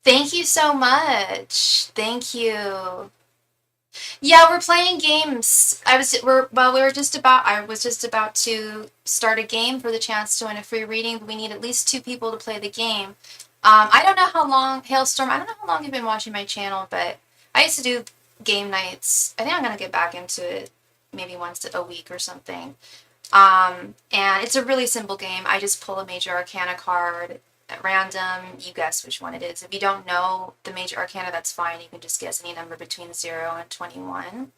Thank you so much. Thank you. Yeah, we're playing games. I was just about to start a game for the chance to win a free reading, but we need at least 2 people to play the game. I don't know how long, Hailstorm, I don't know how long you've been watching my channel, but I used to do game nights. I think I'm gonna get back into it maybe once a week or something. And it's a really simple game. I just pull a major arcana card at random. You guess which one it is. If you don't know the major arcana, that's fine. You can just guess any number between 0 and 21.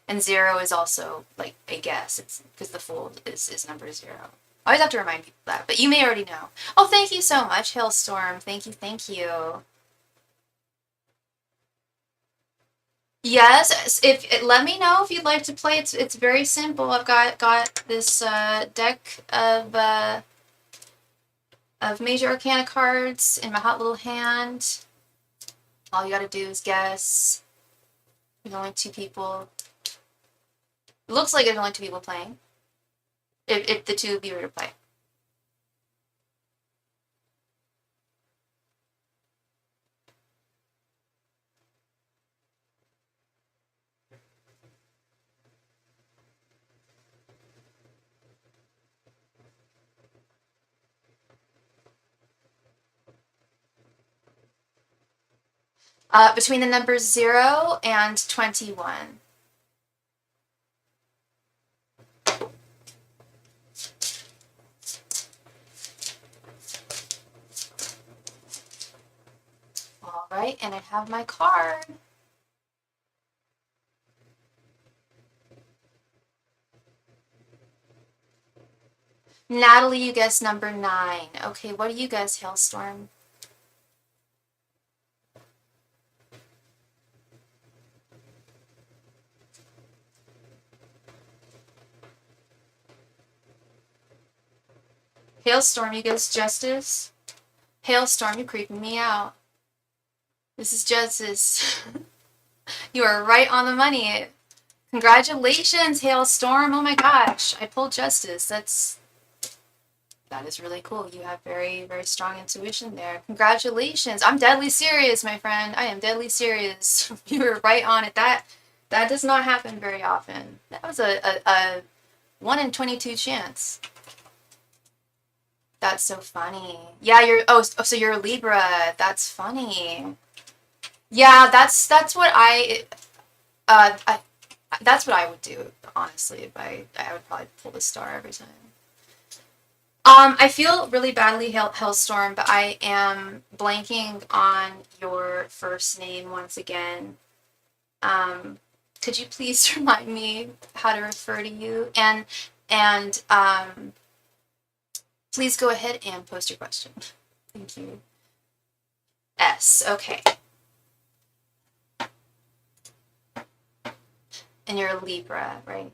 And 0 is also like a guess. It's because the fool is number 0. I always have to remind people that, but you may already know. Oh, thank you so much, Hailstorm. Thank you, thank you. Yes, if let me know if you'd like to play. It's very simple. I've got this deck of major arcana cards in my hot little hand. All you gotta do is guess. There's only 2 people. It looks like there's only 2 people playing. If the 2 of you were to play. Between the numbers 0 and 21. All right, and I have my card. Natalie, you guessed number 9. Okay, what do you guess, Hailstorm? Hailstorm, you guess Justice? Hailstorm, you're creeping me out. This is Justice. You are right on the money. Congratulations, Hailstorm. Oh my gosh, I pulled Justice. That is really cool. You have very, very strong intuition there. Congratulations. I'm deadly serious, my friend. I am deadly serious. You were right on it. That does not happen very often. That was a 1 in 22 chance. That's so funny. Yeah, so you're a Libra. That's funny. Yeah, that's what I that's what I would do, honestly. If I would probably pull the star every time. I feel really badly, Hellstorm, but I am blanking on your first name once again. Could you please remind me how to refer to you? And please go ahead and post your question. Thank you. S. Okay. And you're a Libra, right?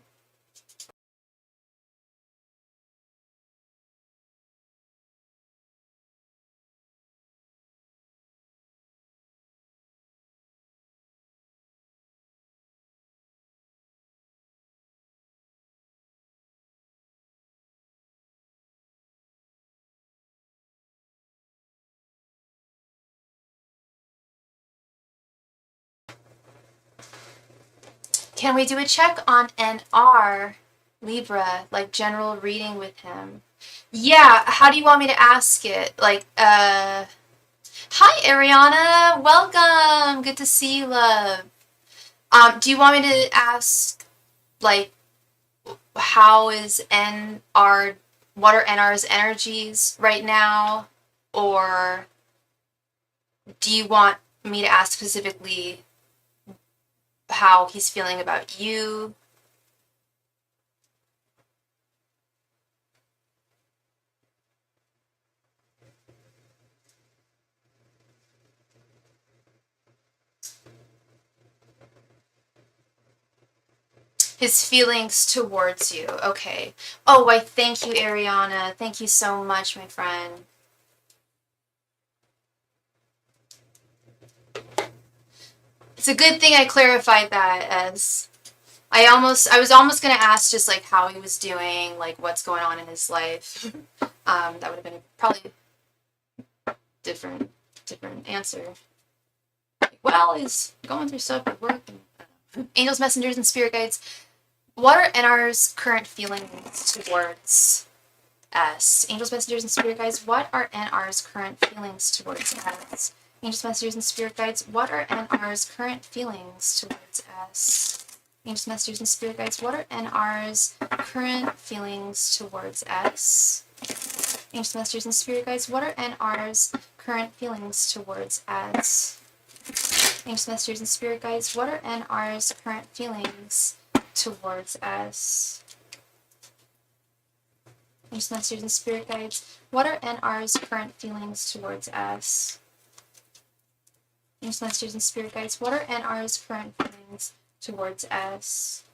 Can we do a check on NR, Libra, like general reading with him? Yeah, how do you want me to ask it? Like, hi, Ariana. Welcome. Good to see you, love. Do you want me to ask, like, how is NR, what are NR's energies right now? Or do you want me to ask specifically how he's feeling about you? His feelings towards you. Okay. Oh, I thank you, Ariana. Thank you so much, my friend. It's a good thing I clarified that, as I was almost gonna ask just like how he was doing, like what's going on in his life. That would have been probably different answer. Well, he's going through stuff at work. And, angels, messengers, and spirit guides. What are NR's current feelings towards us? Angels, messengers, and spirit guides. What are NR's current feelings towards us? Angels, messengers, and spirit guides. What are NR's current feelings towards us? Angels, messengers, and spirit guides. What are NR's current feelings towards us? Angels, messengers, and spirit guides. What are NR's current feelings towards us? Angels, messengers, and spirit guides. What are NR's current feelings towards us? Angels, messengers, and spirit guides. What are NR's current feelings towards us? Angels, messengers, and spirit guides. What are NR's current feelings towards us?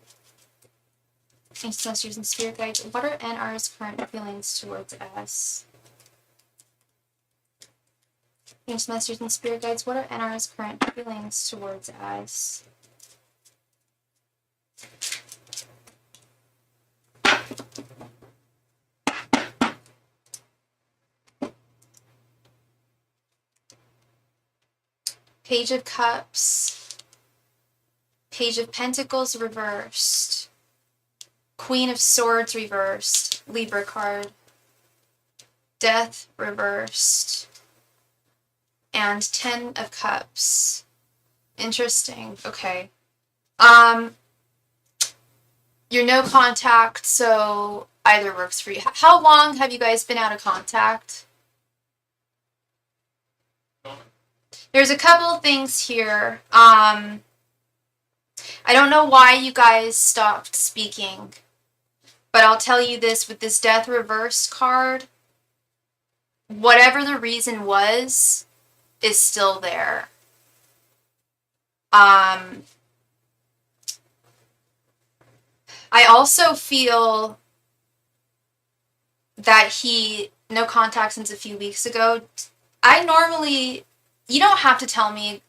Angels, messengers, and spirit guides. What are NR's current feelings towards us? Angels, messengers, and spirit guides. What are NR's current feelings towards us? Page of Cups, Page of Pentacles reversed, Queen of Swords reversed, Libra card, Death reversed, and Ten of Cups. Interesting. Okay. You're no contact, so either works for you. How long have you guys been out of contact? There's a couple of things here. I don't know why you guys stopped speaking, but I'll tell you this, with this Death reversed card, whatever the reason was, is still there. I also feel that no contact since a few weeks ago. You don't have to tell me.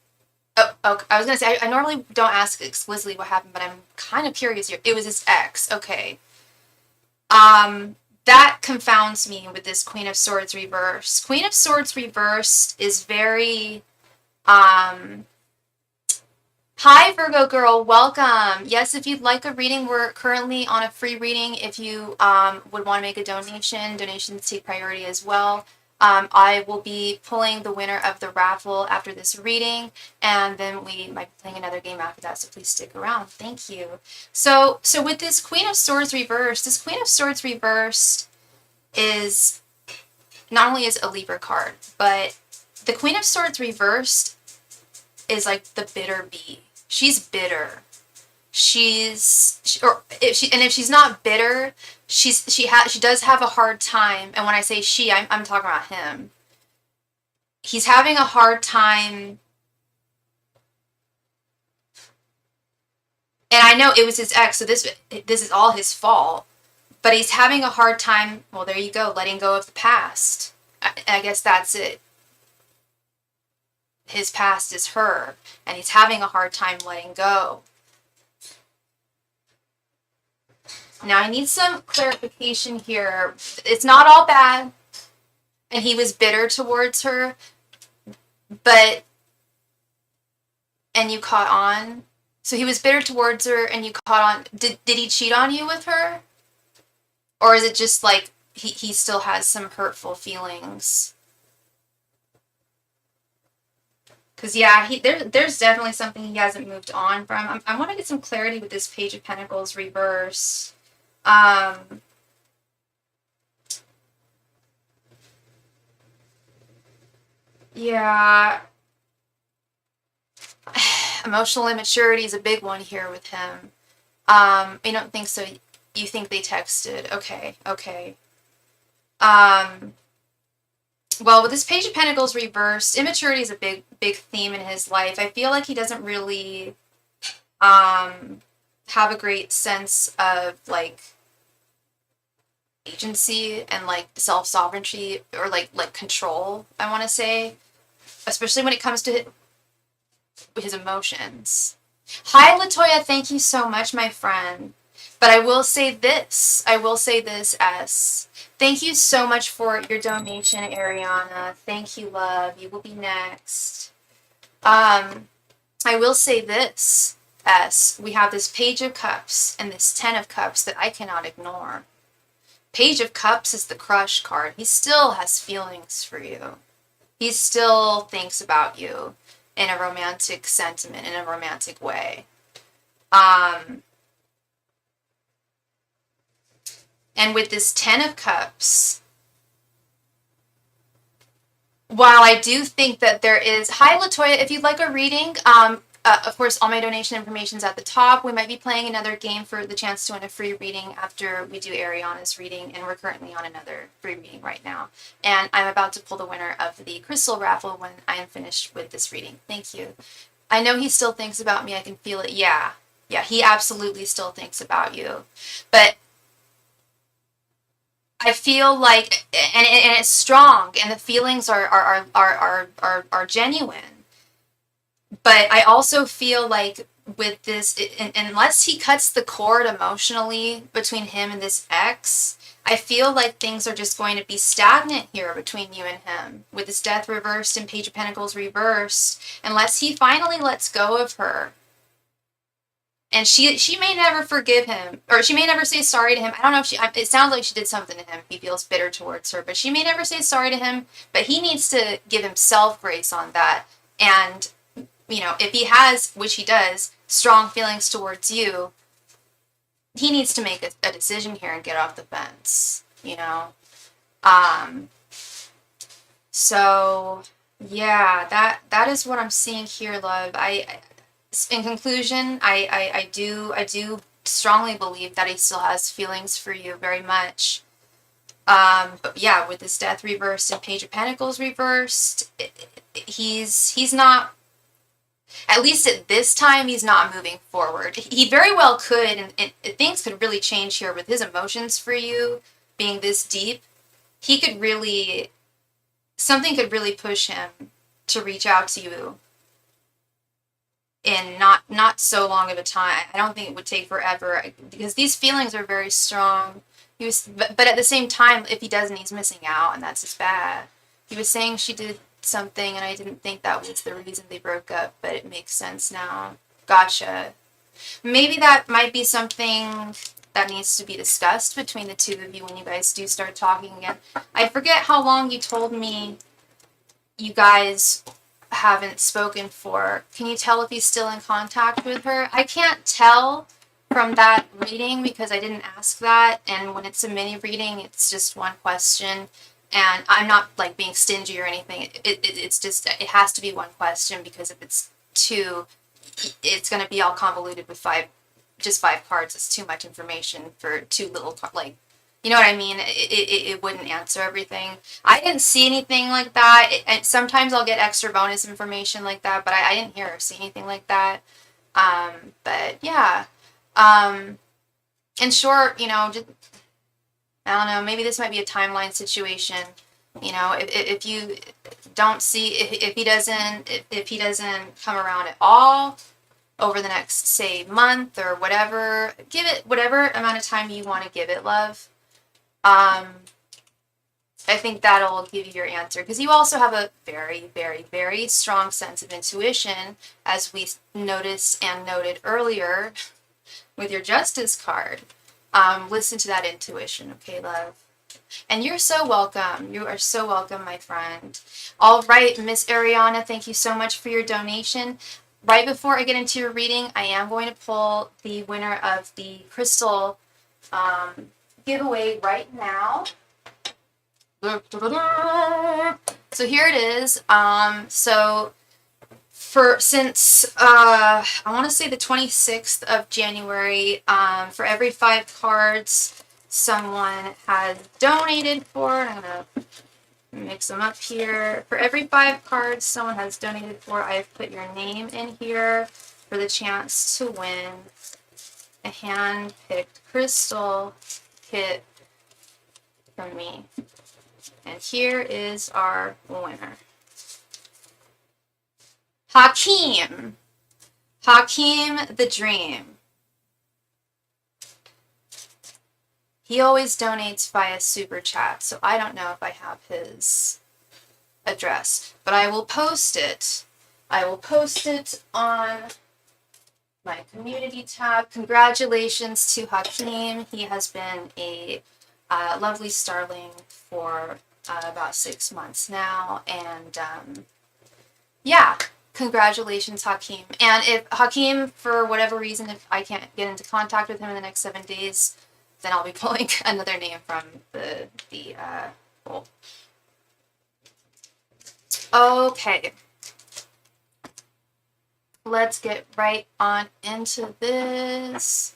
Oh, I was going to say, I normally don't ask explicitly what happened, but I'm kind of curious here. It was his ex. Okay. That confounds me with this Queen of Swords reversed. Queen of Swords reversed is very, Hi, Virgo girl. Welcome. Yes, if you'd like a reading, we're currently on a free reading. If you would want to make a donation, donations take priority as well. I will be pulling the winner of the raffle after this reading, and then we might be playing another game after that, so please stick around. Thank you. So with this Queen of Swords reversed, is not only is a Libra card, but the Queen of Swords reversed is like the bitter bee. She's bitter. If she's not bitter, she does have a hard time. And when I say she, I'm talking about him. He's having a hard time. And I know it was his ex, so this is all his fault. But he's having a hard time. Well, there you go, letting go of the past. I guess that's it. His past is her, and he's having a hard time letting go. Now, I need some clarification here. It's not all bad, and he was bitter towards her, and you caught on. So he was bitter towards her and you caught on. Did he cheat on you with her? Or is it just like he still has some hurtful feelings? Because, yeah, there's definitely something he hasn't moved on from. I want to get some clarity with this Page of Pentacles reverse. Yeah. Emotional immaturity is a big one here with him. I don't think so. You think they texted. Okay, okay. Well, with this Page of Pentacles reversed, immaturity is a big theme in his life. I feel like he doesn't really have a great sense of like agency and like self-sovereignty or like control, I want to say, especially when it comes to his emotions. Hi, Latoya. Thank you so much, my friend. But I will say this. S. Thank you so much for your donation, Ariana. Thank you, love. You will be next. I will say this, S. We have this Page of Cups and this Ten of Cups that I cannot ignore. Page of Cups is the crush card. He still has feelings for you. He still thinks about you in a romantic sentiment, in a romantic way. And with this Ten of Cups, while I do think that there is... Hi, Latoya. If you'd like a reading, of course, all my donation information is at the top. We might be playing another game for the chance to win a free reading after we do Ariana's reading, and we're currently on another free reading right now. And I'm about to pull the winner of the crystal raffle when I am finished with this reading. Thank you. I know he still thinks about me. I can feel it. Yeah, he absolutely still thinks about you. But I feel like, and it's strong, and the feelings are genuine. But I also feel like with this, unless he cuts the cord emotionally between him and this ex, I feel like things are just going to be stagnant here between you and him. With this Death reversed and Page of Pentacles reversed, unless he finally lets go of her. And she may never forgive him, or she may never say sorry to him. I don't know if it sounds like she did something to him. He feels bitter towards her, but she may never say sorry to him. But he needs to give himself grace on that. And, if he has, which he does, strong feelings towards you, he needs to make a decision here and get off the fence, So, yeah, that is what I'm seeing here, love. In conclusion, I do strongly believe that he still has feelings for you very much. But yeah, with this Death reversed and Page of Pentacles reversed, he's not, at least at this time, he's not moving forward. He very well could, and things could really change here with his emotions for you being this deep. Something could really push him to reach out to you in not so long of a time. I don't think it would take forever because these feelings are very strong. But at the same time, if he doesn't, he's missing out, and that's just bad. He was saying she did something, and I didn't think that was the reason they broke up, but it makes sense now. Gotcha. Maybe that might be something that needs to be discussed between the two of you when you guys do start talking again. I forget how long you told me you guys haven't spoken for. Can you tell if he's still in contact with her? I can't tell from that reading because I didn't ask that, and when it's a mini reading, it's just one question, and I'm not like being stingy or anything. It's just, it has to be one question, because if it's two, it's going to be all convoluted with five cards. It's too much information for too little, like, you know what I mean? It wouldn't answer everything. I didn't see anything like that. And sometimes I'll get extra bonus information like that, but I didn't hear or see anything like that. But yeah. In short, just, I don't know, maybe this might be a timeline situation. If you don't see, if he doesn't come around at all over the next, say, month or whatever, give it whatever amount of time you want to give it, love. I think that'll give you your answer, because you also have a very, very, very strong sense of intuition, as we noticed and noted earlier with your Justice card. Listen to that intuition, okay, love? And you're so welcome. You are so welcome, my friend. All right, Miss Ariana, thank you so much for your donation. Right before I get into your reading, I am going to pull the winner of the crystal giveaway right now. So here it is. So since I want to say the 26th of January, for every 5 cards someone has donated for, I'm gonna mix them up here. For every 5 cards someone has donated for, I've put your name in here for the chance to win a hand-picked crystal kit from me. And here is our winner. Hakeem. Hakeem the Dream. He always donates via SuperChat, so I don't know if I have his address, but I will post it. I will post it on my community tab. Congratulations to Hakeem. He has been a lovely starling for about 6 months now, and yeah, congratulations, Hakeem. And if Hakeem, for whatever reason, if I can't get into contact with him in the next 7 days, then I'll be pulling another name from the poll. Okay. Let's get right on into this.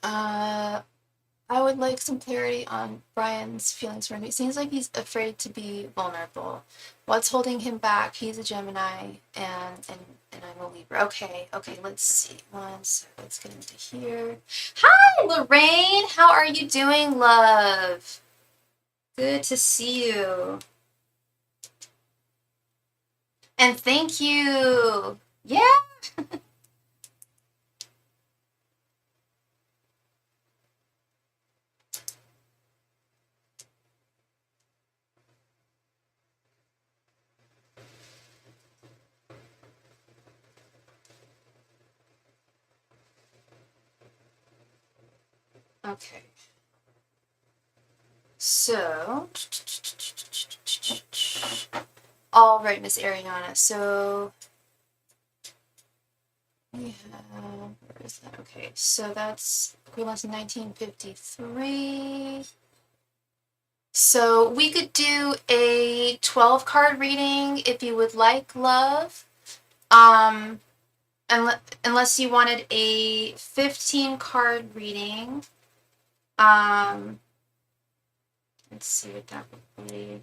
I would like some clarity on Brian's feelings for me. It seems like he's afraid to be vulnerable. What's holding him back? He's a Gemini, and I'm a Libra. Okay, let's see. One sec, let's get into here. Hi, Lorraine! How are you doing, love? Good to see you. And thank you! Yeah! Okay. So, all right, Miss Ariana. So, we have, where is that? Okay, so that's equivalent to 1953. So we could do a 12 card reading if you would like, love. Unless you wanted a 15 card reading. Let's see what that would be.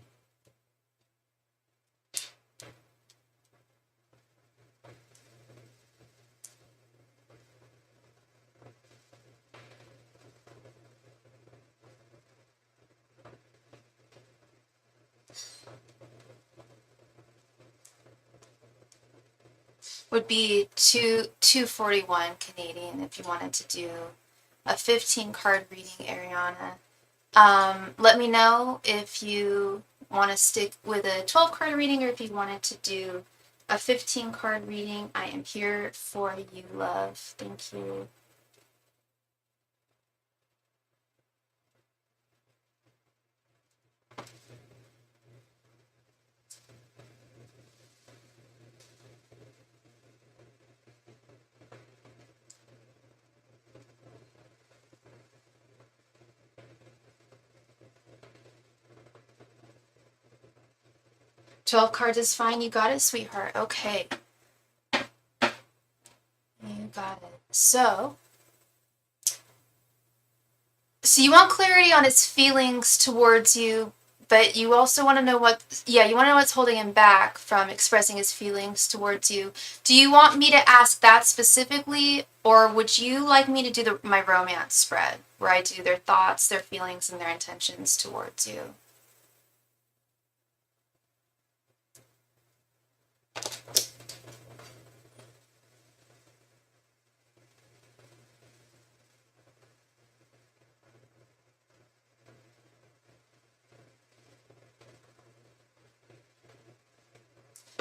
Would be 241 Canadian if you wanted to do a 15 card reading, Ariana. Let me know if you want to stick with a 12 card reading or if you wanted to do a 15 card reading. I am here for you, love. Thank you. Twelve cards is fine. You got it, sweetheart. Okay. You got it. So you want clarity on his feelings towards you, but you also want to know you want to know what's holding him back from expressing his feelings towards you. Do you want me to ask that specifically, or would you like me to do my romance spread, where I do their thoughts, their feelings, and their intentions towards you?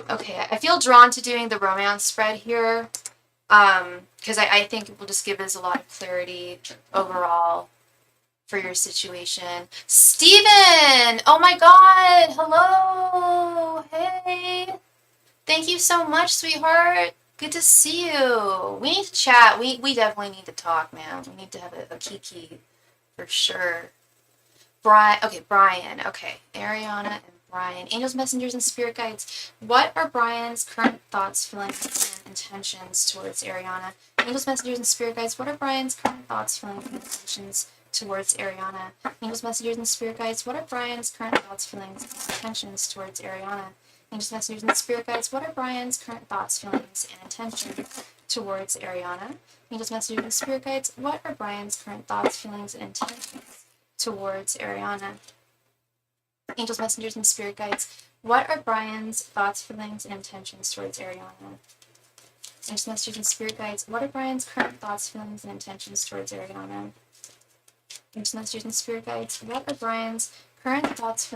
Okay, I feel drawn to doing the romance spread here, because I think it will just give us a lot of clarity overall for your situation. Steven! Oh my god! Hello! Hey! Thank you so much, sweetheart. Good to see you. We need to chat. We definitely need to talk, man. We need to have a kiki for sure. Brian. Okay, Brian. Okay, Ariana and Brian. Angels, messengers, and spirit guides. What are Brian's current thoughts, feelings, and intentions towards Ariana? Angels, messengers, and spirit guides. What are Brian's current thoughts, feelings, and intentions towards Ariana? Angels, messengers, and spirit guides. What are Brian's current thoughts, feelings, and intentions towards Ariana? Angels, messengers, and spirit guides. What are Brian's current thoughts, feelings, and intentions towards Ariana? Angels, messengers, and spirit guides. What are Brian's current thoughts, feelings, and intentions towards Ariana? Angels, messengers, and spirit guides. What are Brian's thoughts, feelings, and intentions towards Ariana? Angels, messengers, and spirit guides. What are Brian's current thoughts, feelings, and intentions towards Ariana? Angels, messengers, and spirit guides. What are Brian's current thoughts,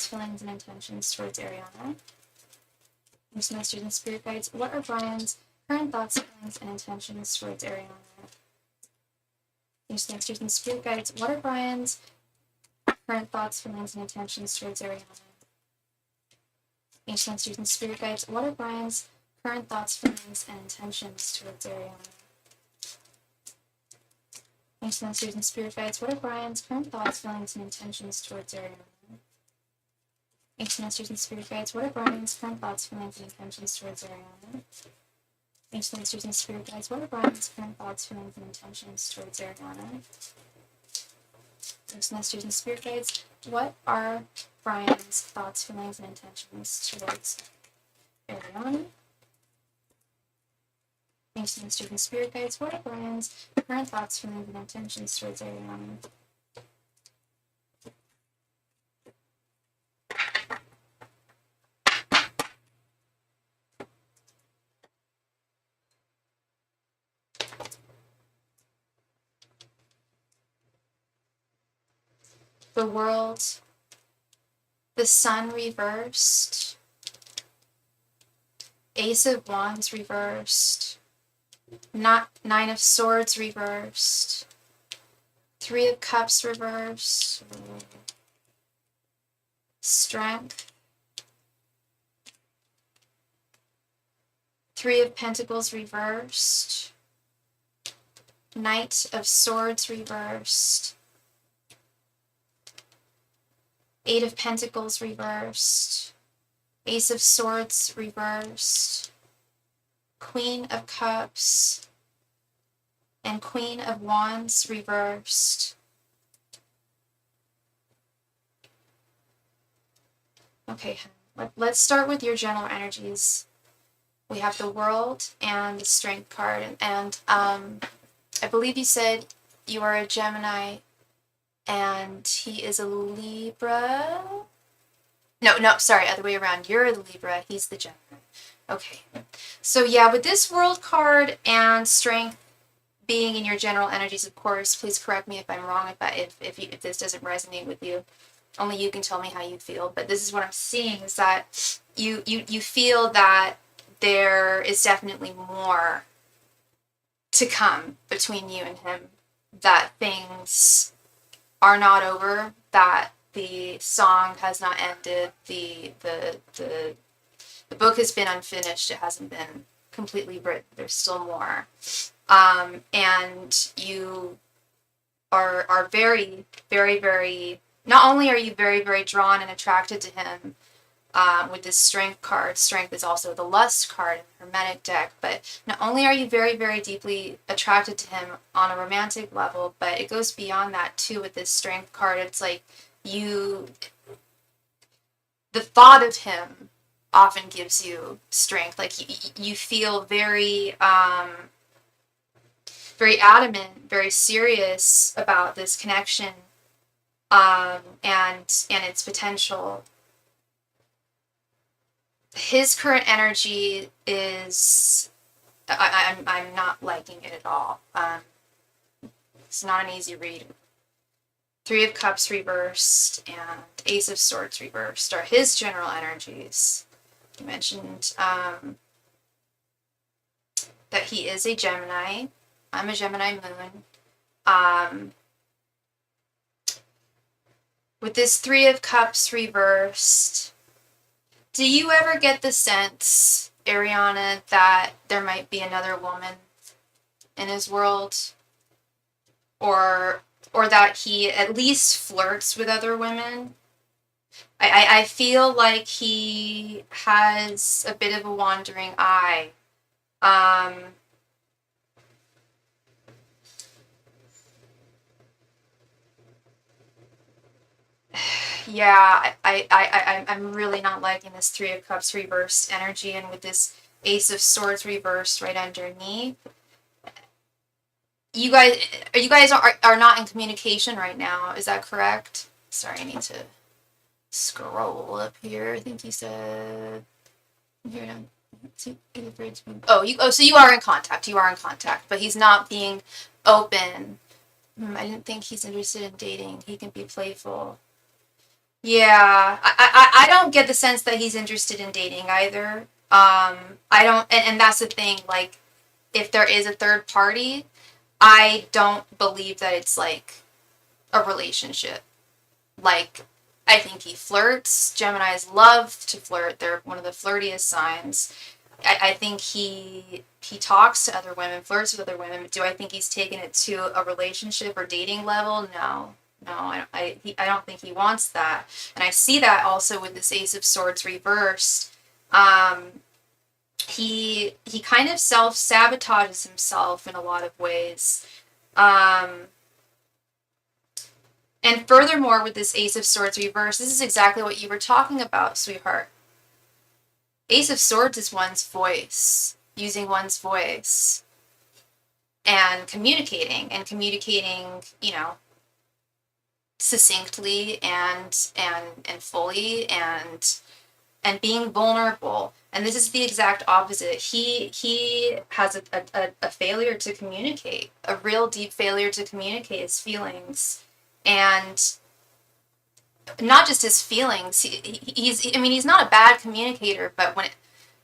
feelings, and intentions towards Ariana? Angels, messengers, and spirit guides. What are Brian's current thoughts, feelings, and intentions towards Ariana? Angels, messengers, and spirit guides. What are Brian's current thoughts, feelings, and intentions towards Ariana? Angels, messengers, and spirit guides. What are Brian's current thoughts, feelings, and intentions towards Ariana? Angels, messengers, and spirit guides. What are Brian's current thoughts, feelings, and intentions towards Ariana? Angels, messengers, and spirit guides. What are Brian's current thoughts, feelings, and intentions towards Ariana? Angels, messengers, and spirit guides. What are Brian's current thoughts, feelings, and intentions towards Ariana? Angels, messengers, and spirit guides. What are Brian's current thoughts, feelings, and intentions towards Ariana? Angels, messengers, and spirit guides. What are Brian's thoughts, feelings, and intentions towards Ariana? Angels, messengers, and spirit guides. What are Brian's current thoughts, feelings, and intentions towards Ariana? The world, the sun reversed, Ace of Wands reversed, Nine of Swords reversed, Three of Cups reversed, Strength, Three of Pentacles reversed, Knight of Swords reversed, Eight of Pentacles reversed, Ace of Swords reversed, Queen of Cups, and Queen of Wands reversed. Okay, let's start with your general energies. We have the World and the Strength card, and I believe you said you are a Gemini, and he is a Libra. No, sorry, other way around. You're the Libra, he's the Gemini. Okay, so yeah, with this World card and Strength being in your general energies, of course, please correct me if I'm wrong, if this doesn't resonate with you. Only you can tell me how you feel, but this is what I'm seeing, is that you feel that there is definitely more to come between you and him, that things are not over, that the song has not ended, the book has been unfinished, it hasn't been completely written, there's still more. And you are very, very, very, not only are you very, very drawn and attracted to him with this Strength card. Strength is also the Lust card in the Hermetic deck, but not only are you very, very deeply attracted to him on a romantic level, but it goes beyond that too with this Strength card. It's like the thought of him often gives you strength. Like you feel very, very adamant, very serious about this connection, and its potential. His current energy is, I'm not liking it at all. It's not an easy read. Three of Cups reversed and Ace of Swords reversed are his general energies. You mentioned that he is a Gemini. I'm a Gemini moon. With this Three of Cups reversed, do you ever get the sense, Ariana, that there might be another woman in his world? Or that he at least flirts with other women? I feel like he has a bit of a wandering eye. Yeah, I'm really not liking this Three of Cups reversed energy, and with this Ace of Swords reversed right underneath. You guys are not in communication right now, is that correct? Sorry, I need to scroll up here. I think you said here. So you are in contact. You are in contact, but he's not being open. I didn't think he's interested in dating. He can be playful. Yeah, I don't get the sense that he's interested in dating either. I don't, and that's the thing. Like, if there is a third party, I don't believe that it's like a relationship. Like, I think he flirts. Geminis love to flirt. They're one of the flirtiest signs. I think he talks to other women, flirts with other women. Do I think he's taken it to a relationship or dating level? No. I don't think he wants that. And I see that also with this Ace of Swords reversed. He kind of self-sabotages himself in a lot of ways. And furthermore, with this Ace of Swords reversed, this is exactly what you were talking about, sweetheart. Ace of Swords is one's voice, using one's voice, and communicating, you know, succinctly and fully and being vulnerable. And this is the exact opposite. He has a failure to communicate, a real deep failure to communicate his feelings. And not just his feelings. He's not a bad communicator, but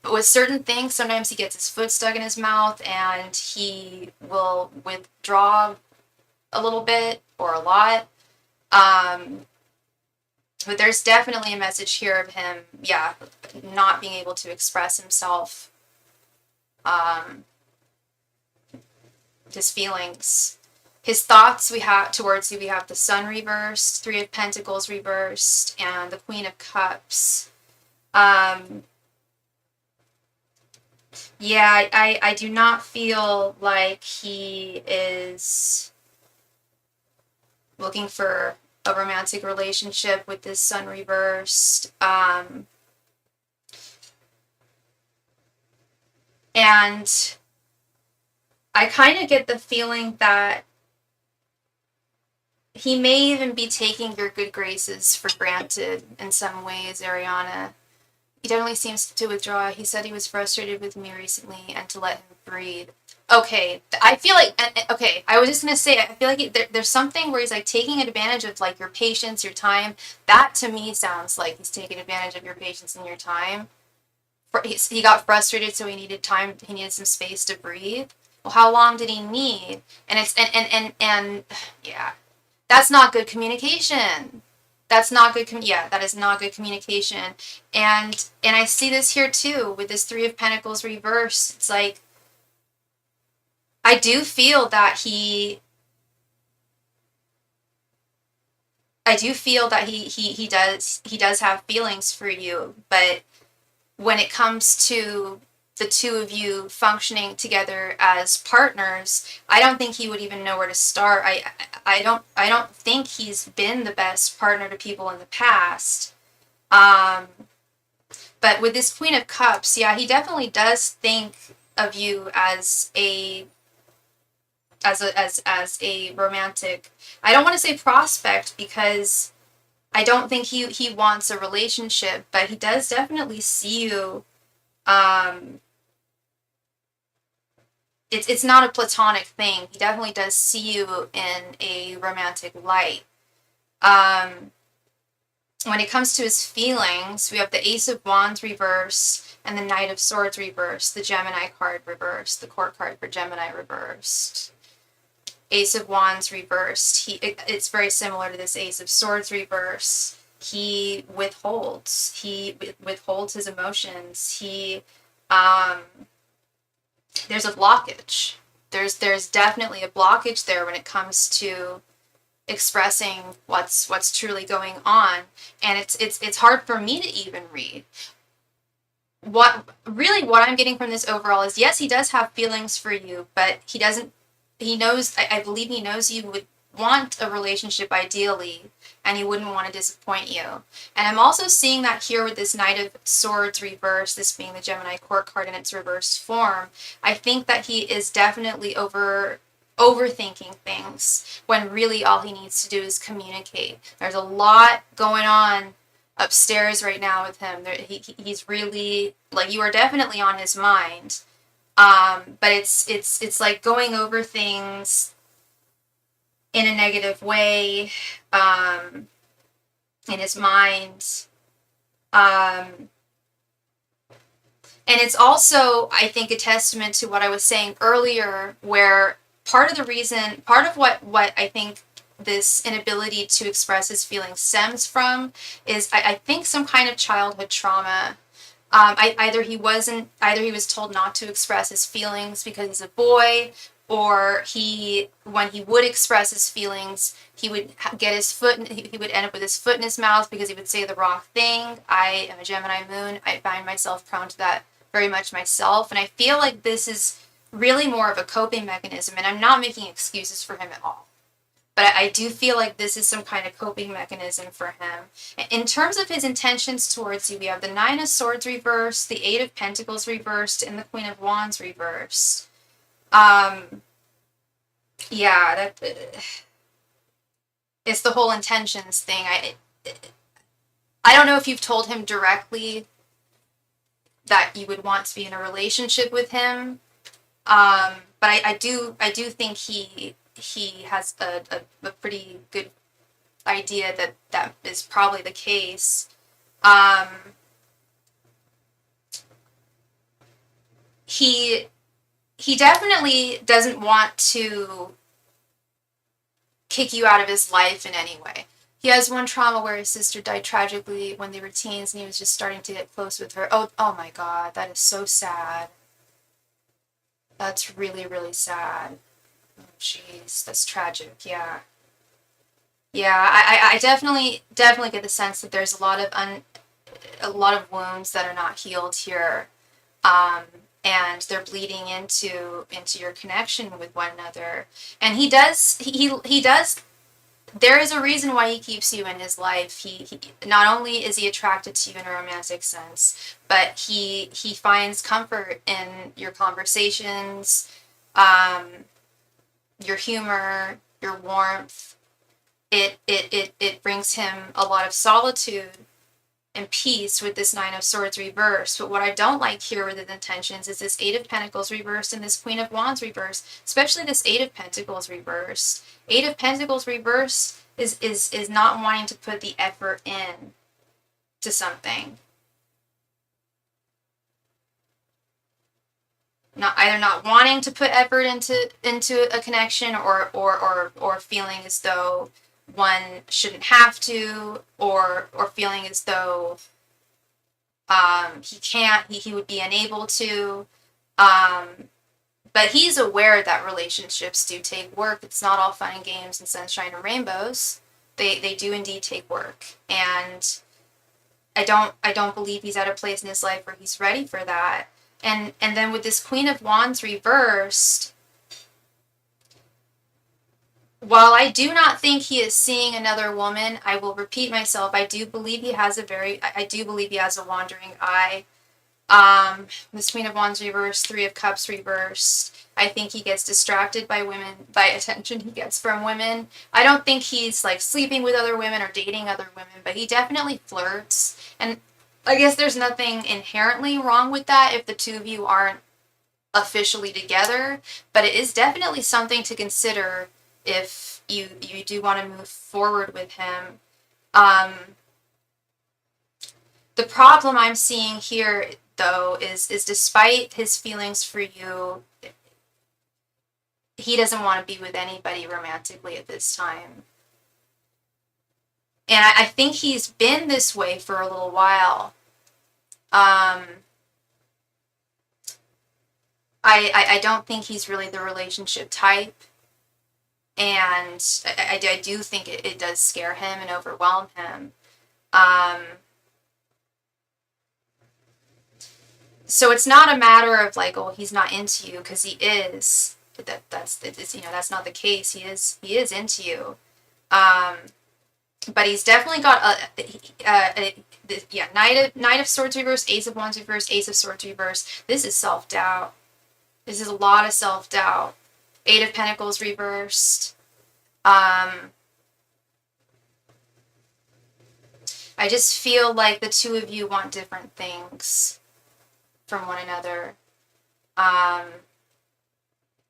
with certain things, sometimes he gets his foot stuck in his mouth and he will withdraw a little bit or a lot. But there's definitely a message here of him, not being able to express himself, his feelings. His thoughts we have towards you, we have the Sun reversed, Three of Pentacles reversed, and the Queen of Cups. I do not feel like he is looking for a romantic relationship with this Sun reversed. And I kind of get the feeling that he may even be taking your good graces for granted in some ways, Ariana. He definitely seems to withdraw. He said he was frustrated with me recently and to let him breathe. Okay, I feel like, okay, I was just going to say, I feel like there's something where he's like taking advantage of like your patience, your time. That to me sounds like he's taking advantage of your patience and your time. He got frustrated, so he needed time, he needed some space to breathe. Well, how long did he need? And it's, yeah. That's not good communication. That's not good. That is not good communication. And I see this here too with this Three of Pentacles reversed. It's like I do feel that he does have feelings for you, but when it comes to the two of you functioning together as partners, I don't think he would even know where to start. I don't think he's been the best partner to people in the past. But with this Queen of Cups, yeah, he definitely does think of you as a romantic. I don't want to say prospect because I don't think he wants a relationship, but he does definitely see you. It's not a platonic thing. He definitely does see you in a romantic light. When it comes to his feelings, we have the Ace of Wands reversed and the Knight of Swords reversed, the Gemini card reversed, the Court card for Gemini reversed. Ace of Wands reversed. It's very similar to this Ace of Swords reverse. He withholds. He withholds his emotions. There's a blockage. There's definitely a blockage there when it comes to expressing what's truly going on, and it's hard for me to even read. What I'm getting from this overall is, yes, he does have feelings for you, but he knows, I believe he knows you would want a relationship ideally, and he wouldn't want to disappoint you. And I'm also seeing that here with this Knight of Swords reverse, this being the Gemini Court card in its reverse form. I think that he is definitely overthinking things when really all he needs to do is communicate. There's a lot going on upstairs right now with him. He's really, like, you are definitely on his mind. But it's like going over things in a negative way, in his mind. And it's also, I think, a testament to what I was saying earlier, where part of what I think this inability to express his feelings stems from is, I think, some kind of childhood trauma. Either he was told not to express his feelings because he's a boy, or when he would express his feelings, he would he would end up with his foot in his mouth because he would say the wrong thing. I am a Gemini moon. I find myself prone to that very much myself, and I feel like this is really more of a coping mechanism, and I'm not making excuses for him at all. But I do feel like this is some kind of coping mechanism for him. In terms of his intentions towards you, we have the Nine of Swords reversed, the Eight of Pentacles reversed, and the Queen of Wands reversed. Yeah, it's the whole intentions thing. I don't know if you've told him directly that you would want to be in a relationship with him, but I do think he has a pretty good idea that is probably the case. He definitely doesn't want to kick you out of his life in any way. He has one trauma where his sister died tragically when they were teens, and he was just starting to get close with her. Oh my God, that is so sad. That's really, really sad. Oh, jeez, that's tragic. Yeah. Yeah, I definitely get the sense that there's a lot of wounds that are not healed here, um, and they're bleeding into your connection with one another. And he does. There is a reason why he keeps you in his life. He not only is he attracted to you in a romantic sense, but he finds comfort in your conversations, um, your humor, your warmth. It brings him a lot of solitude and peace with this Nine of Swords reversed. But what I don't like here with his intentions is this Eight of Pentacles reversed and this Queen of Wands reversed, especially this Eight of Pentacles reversed. Eight of Pentacles reversed is not wanting to put the effort in to something. Either not wanting to put effort into a connection, or feeling as though one shouldn't have to, or feeling as though he would be unable to. But he's aware that relationships do take work. It's not all fun and games and sunshine and rainbows. They do indeed take work, and I don't believe he's at a place in his life where he's ready for that. And then with this Queen of Wands reversed, while I do not think he is seeing another woman, I will repeat myself. I do believe he has a wandering eye. This Queen of Wands reversed, Three of Cups reversed. I think he gets distracted by women, by attention he gets from women. I don't think he's like sleeping with other women or dating other women, but he definitely flirts. And I guess there's nothing inherently wrong with that if the two of you aren't officially together, but it is definitely something to consider if you do want to move forward with him. The problem I'm seeing here, though, is despite his feelings for you, he doesn't want to be with anybody romantically at this time. And I think he's been this way for a little while. I don't think he's really the relationship type. And I do think it does scare him and overwhelm him. So it's not a matter of like, oh, he's not into you, because he is. That's not the case. He is into you. But he's definitely got Knight of Swords reverse, Ace of Wands reverse, Ace of Swords reverse. This is self-doubt. This is a lot of self-doubt. Eight of Pentacles reversed. I just feel like the two of you want different things from one another.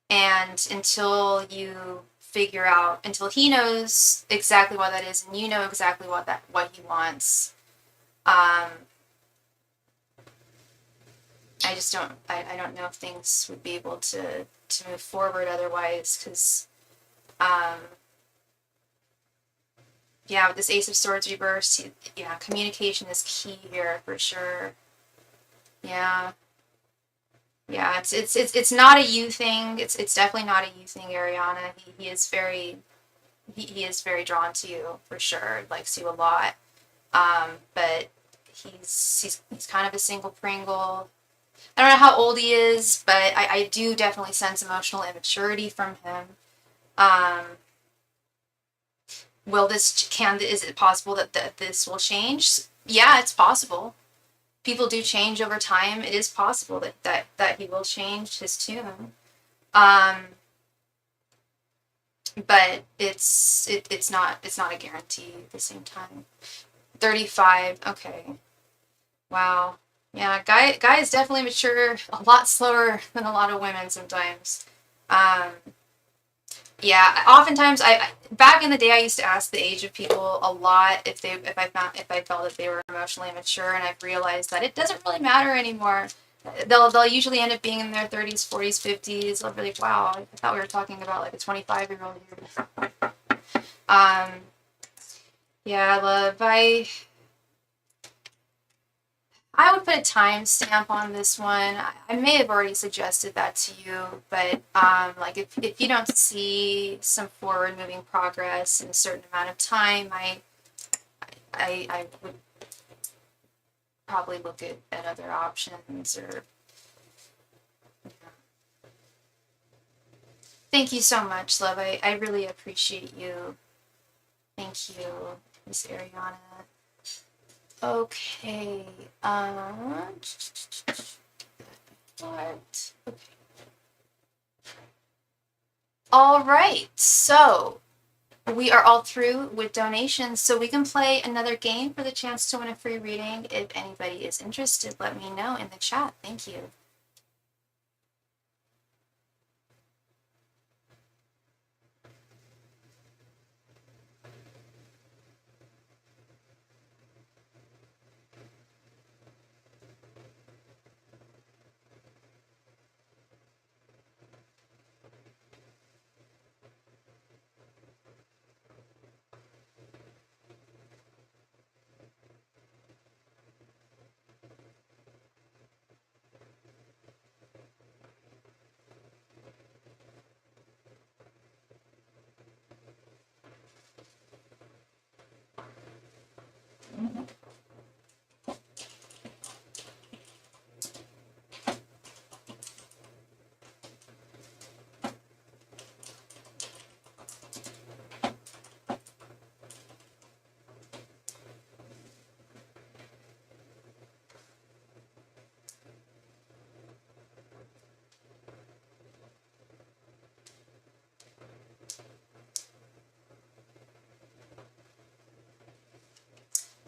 And until you figure out, until he knows exactly what that is and you know exactly what he wants, I don't know if things would be able to move forward otherwise, because with this Ace of Swords reverse, communication is key here for sure. Yeah, it's not a you thing. It's definitely not a you thing, Ariana. He is very drawn to you for sure. Likes you a lot. But he's kind of a single Pringle. I don't know how old he is, but I do definitely sense emotional immaturity from him. Is it possible that this will change? Yeah, it's possible. People do change over time. It is possible that he will change his tune. But it's not a guarantee at the same time. 35, okay. Wow. Yeah, guy is definitely mature, a lot slower than a lot of women sometimes. Oftentimes back in the day I used to ask the age of people a lot if I felt that they were emotionally immature, and I've realized that it doesn't really matter anymore. They'll usually end up being in their 30s, 40s, 50s. They'll be like, wow, I thought we were talking about like a 25-year-old here. Love, I would put a timestamp on this one. I may have already suggested that to you, but if you don't see some forward moving progress in a certain amount of time, I would probably look at other options. Or thank you so much, love. I really appreciate you. Thank you, Miss Ariana. Okay. What? Okay. All right. So we are all through with donations, so we can play another game for the chance to win a free reading. If anybody is interested, let me know in the chat. Thank you.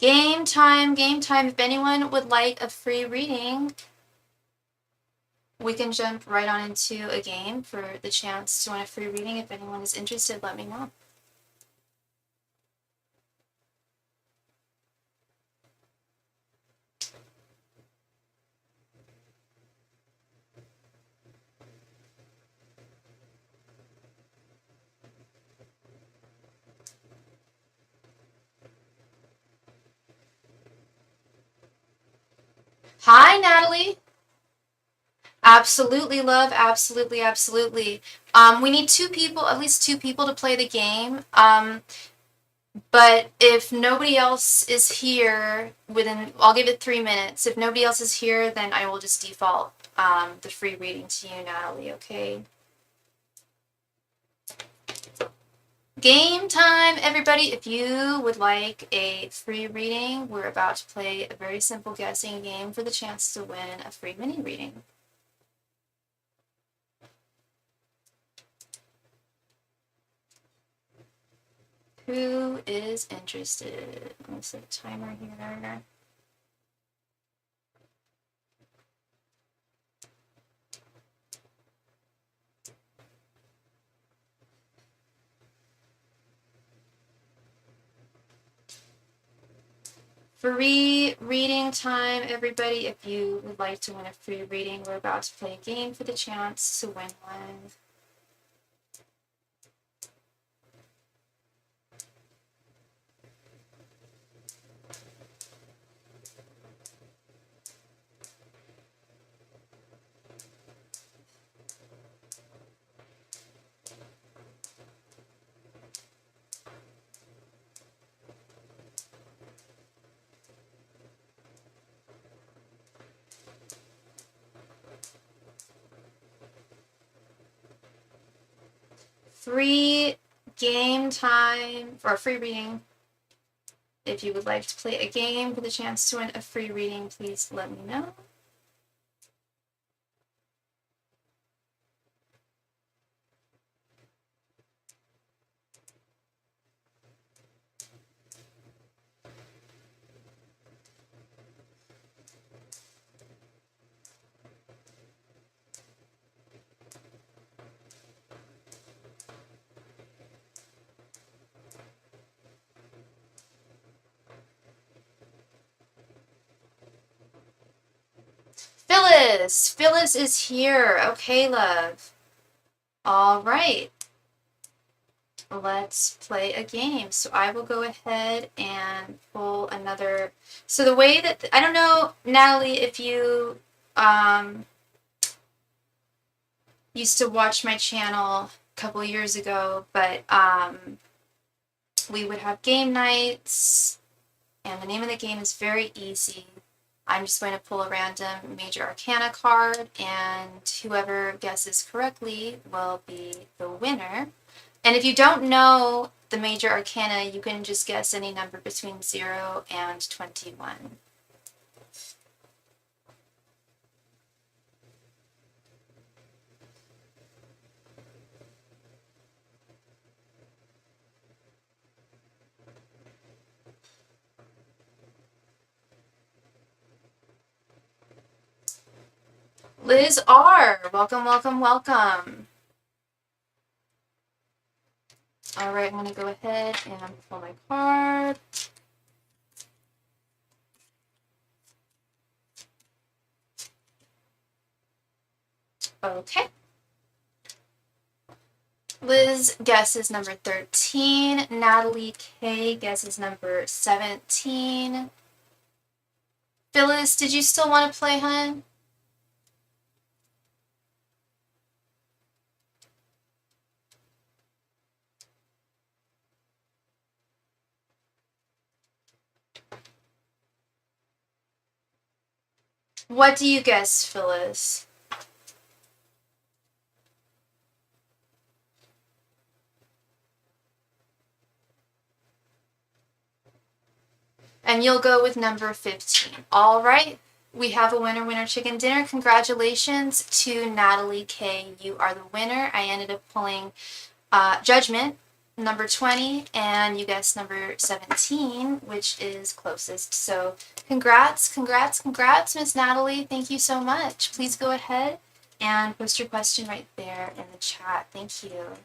Game time, game time. If anyone would like a free reading, we can jump right on into a game for the chance to win a free reading. If anyone is interested, let me know. Hi, Natalie. Absolutely, love. Absolutely, absolutely. We need two people, at least two people, to play the game. But if nobody else is here I'll give it 3 minutes. If nobody else is here, then I will just default the free reading to you, Natalie, okay? Game time, everybody. If you would like a free reading, we're about to play a very simple guessing game for the chance to win a free mini reading. Who is interested? Let me set a timer here. Free reading time, everybody. If you would like to win a free reading, we're about to play a game for the chance to win one. Free game time, or free reading. If you would like to play a game for the chance to win a free reading, please let me know. Phyllis! Phyllis is here. Okay, love. All right. Let's play a game. So I will go ahead and pull another. So the way that, I don't know, Natalie, if you used to watch my channel a couple years ago, but we would have game nights, and the name of the game is very easy. I'm just going to pull a random major arcana card, and whoever guesses correctly will be the winner. And if you don't know the major arcana, you can just guess any number between 0 and 21. Liz R., welcome, welcome, welcome. All right, I'm going to go ahead and pull my card. Okay. Liz guesses number 13. Natalie K guesses number 17. Phyllis, did you still want to play, hun? What do you guess, Phyllis? And you'll go with number 15. All right. We have a winner, winner chicken dinner. Congratulations to Natalie K. You are the winner. I ended up pulling Judgment, number 20, and you guessed number 17, which is closest. So congrats, congrats, congrats, Miss Natalie. Thank you so much. Please go ahead and post your question right there in the chat. Thank you.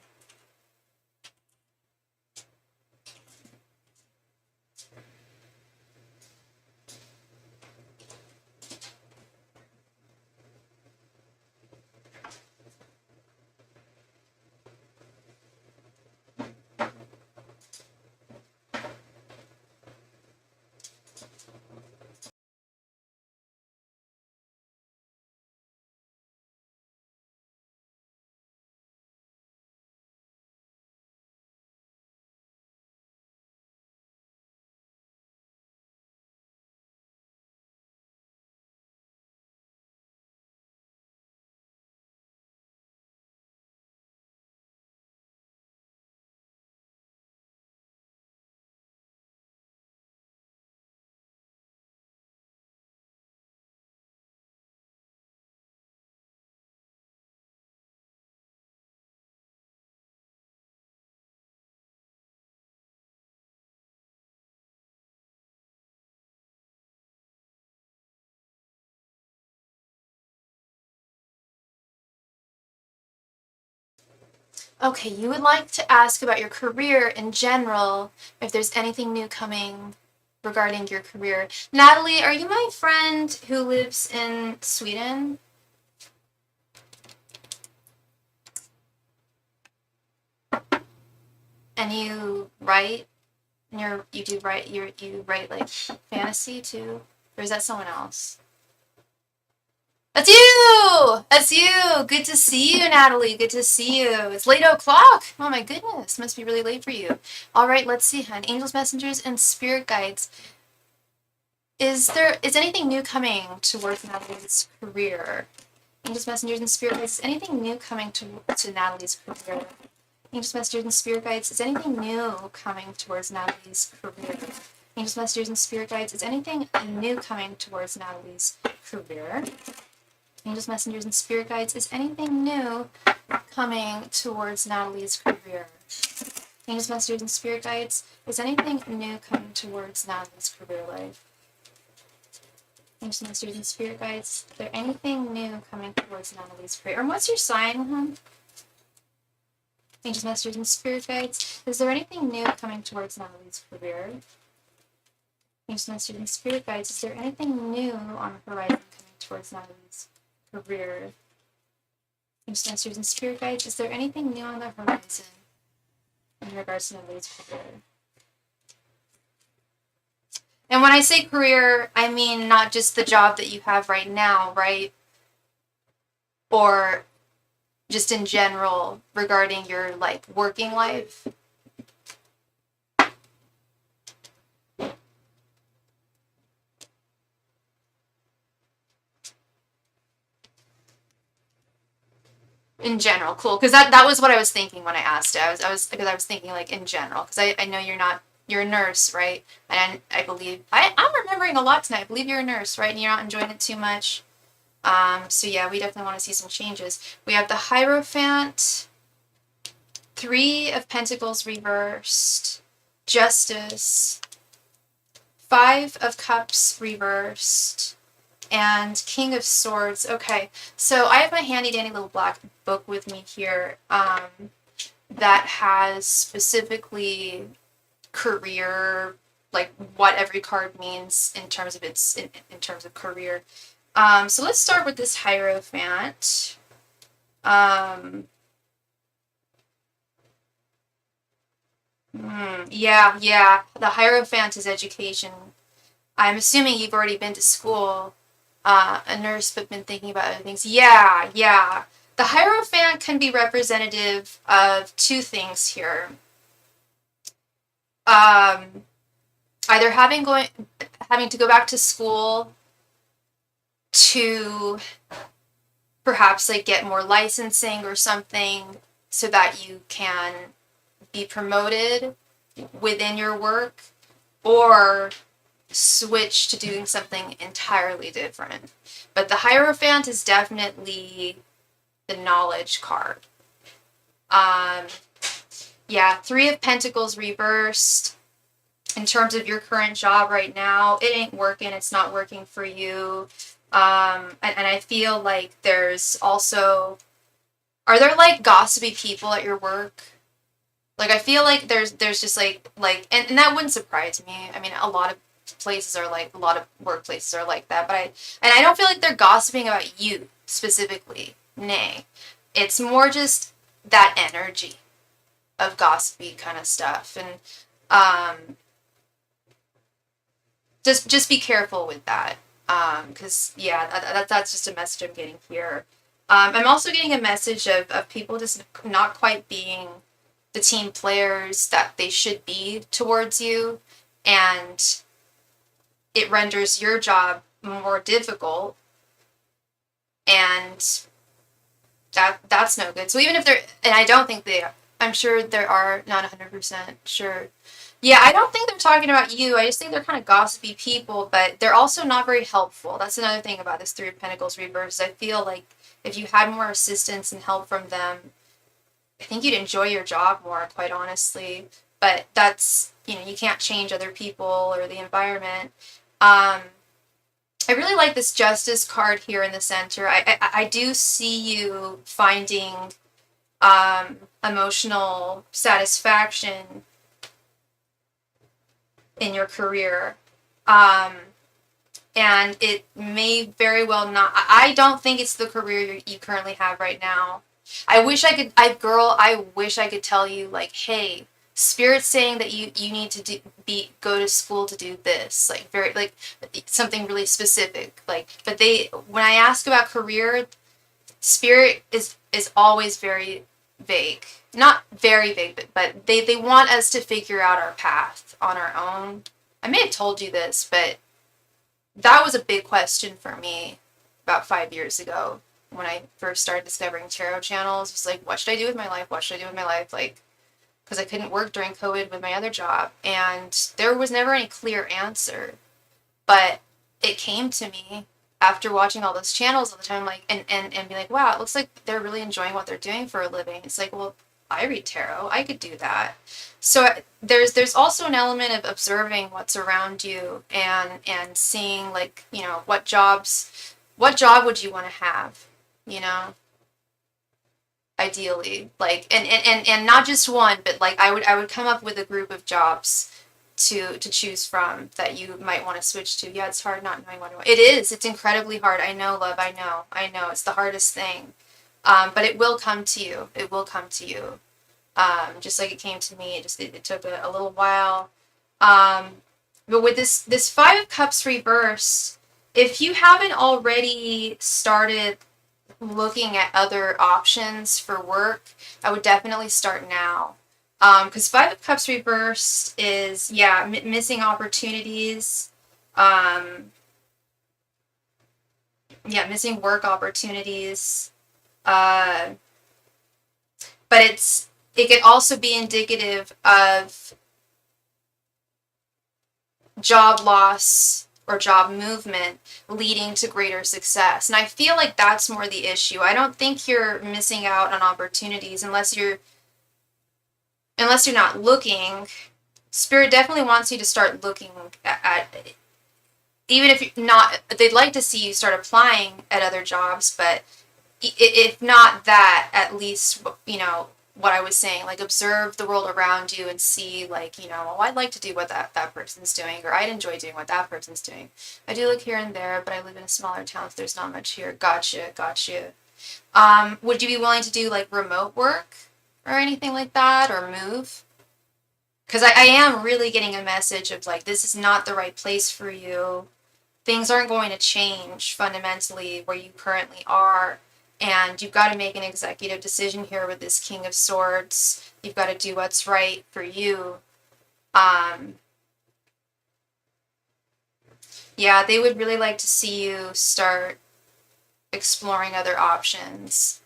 Okay, you would like to ask about your career in general, if there's anything new coming regarding your career. Natalie, are you my friend who lives in Sweden? And you write? And you write like fantasy too? Or is that someone else? That's you! That's you! Good to see you, Natalie. Good to see you. It's late o'clock. Oh my goodness. Must be really late for you. All right, let's see, hon. Angels, messengers, and spirit guides. Is anything new coming towards Natalie's career? Angels, messengers, and spirit guides. Is anything new coming to Natalie's career? Angels, messengers, and spirit guides. Is anything new coming towards Natalie's career? Angels, messengers, and spirit guides. Is anything new coming towards Natalie's career? Angels, messengers, and spirit guides. Is anything new coming towards Natalie's career? Angels, messengers, and spirit guides. Is anything new coming towards Natalie's career life? Angels, messengers, and spirit guides. Is there anything new coming towards Natalie's career? Or what's your sign, hon? Angels, messengers, and spirit guides. Is there anything new coming towards Natalie's career? Angels, messengers, and spirit guides. Is there anything new on the horizon coming towards Natalie's career? Angels, messengers, and spirit guides. Is there anything new on the horizon in regards to Natalie's career? And when I say career, I mean not just the job that you have right now, right? Or just in general regarding your like working life. In general, cool. Because that was what I was thinking when I asked it. I was thinking like in general. Because I know you're a nurse, right? And I believe I'm remembering a lot tonight. I believe you're a nurse, right? And you're not enjoying it too much. So yeah, we definitely want to see some changes. We have the Hierophant, 3 of Pentacles reversed, Justice, 5 of Cups reversed, and King of Swords. Okay, so I have my handy dandy little black book with me here that has specifically career, like what every card means in terms of in terms of career. So let's start with this Hierophant. Yeah, the Hierophant is education. I'm assuming you've already been to school, a nurse, but been thinking about other things. Yeah. The Hierophant can be representative of 2 things here. Either having to go back to school to perhaps like get more licensing or something so that you can be promoted within your work, or switch to doing something entirely different. But the Hierophant is definitely the knowledge card. Yeah, 3 of Pentacles reversed. In terms of your current job right now, it ain't working. It's not working for you. And I feel like there's also, are there like gossipy people at your work? Like I feel like there's just like and that wouldn't surprise me. I mean, a lot of workplaces are like that, but I don't feel like they're gossiping about you specifically. Nay. It's more just that energy of gossipy kind of stuff. And just be careful with that. Because yeah, that's just a message I'm getting here. I'm also getting a message of people just not quite being the team players that they should be towards you, and it renders your job more difficult, and that's no good. So even if and I don't think I'm sure there are, not 100% sure. Yeah, I don't think they're talking about you. I just think they're kind of gossipy people, but they're also not very helpful. That's another thing about this 3 of Pentacles reverse. I feel like if you had more assistance and help from them, I think you'd enjoy your job more, quite honestly. But that's, you can't change other people or the environment. I really like this Justice card here in the center. I do see you finding emotional satisfaction in your career. And it may very well not. I don't think it's the career you currently have right now. I wish I could. I wish I could tell you like, hey, Spirit's saying that you need to go to school to do this, like very like something really specific. Like, but when I ask about career, Spirit is always very vague. Not very vague, but they want us to figure out our path on our own. I may have told you this, but that was a big question for me about 5 years ago when I first started discovering tarot channels. It was like, what should I do with my life? What should I do with my life? Like, because I couldn't work during COVID with my other job. And there was never any clear answer. But it came to me after watching all those channels all the time, like, and be like, wow, it looks like they're really enjoying what they're doing for a living. It's like, well, I read tarot. I could do that. So there's also an element of observing what's around you and seeing, like, you know, what job would you want to have, you know, ideally, like, and not just one, but like I would come up with a group of jobs to choose from that you might want to switch to. Yeah, it's hard not knowing what you want. It is. It's incredibly hard. I know, love. I know. It's the hardest thing. But it will come to you. It will come to you. Just like it came to me. It took a little while. But with this Five of Cups reverse, if you haven't already started looking at other options for work, I would definitely start now. Because Five of Cups reversed is, yeah, missing opportunities. Missing work opportunities. But it could also be indicative of job loss or job movement leading to greater success. And I feel like that's more the issue. I don't think you're missing out on opportunities unless you're not looking. Spirit definitely wants you to start looking at even if you're not, they'd like to see you start applying at other jobs, but if not that, at least, you know, what I was saying, like, observe the world around you and see, like, you know, oh, I'd like to do what that person's doing, or I'd enjoy doing what that person's doing. I do look here and there, but I live in a smaller town, so there's not much here. Gotcha. Would you be willing to do, like, remote work or anything like that, or move? Because I am really getting a message of, like, this is not the right place for you. Things aren't going to change fundamentally where you currently are. And you've got to make an executive decision here with this King of Swords. You've got to do what's right for you. Yeah, they would really like to see you start exploring other options.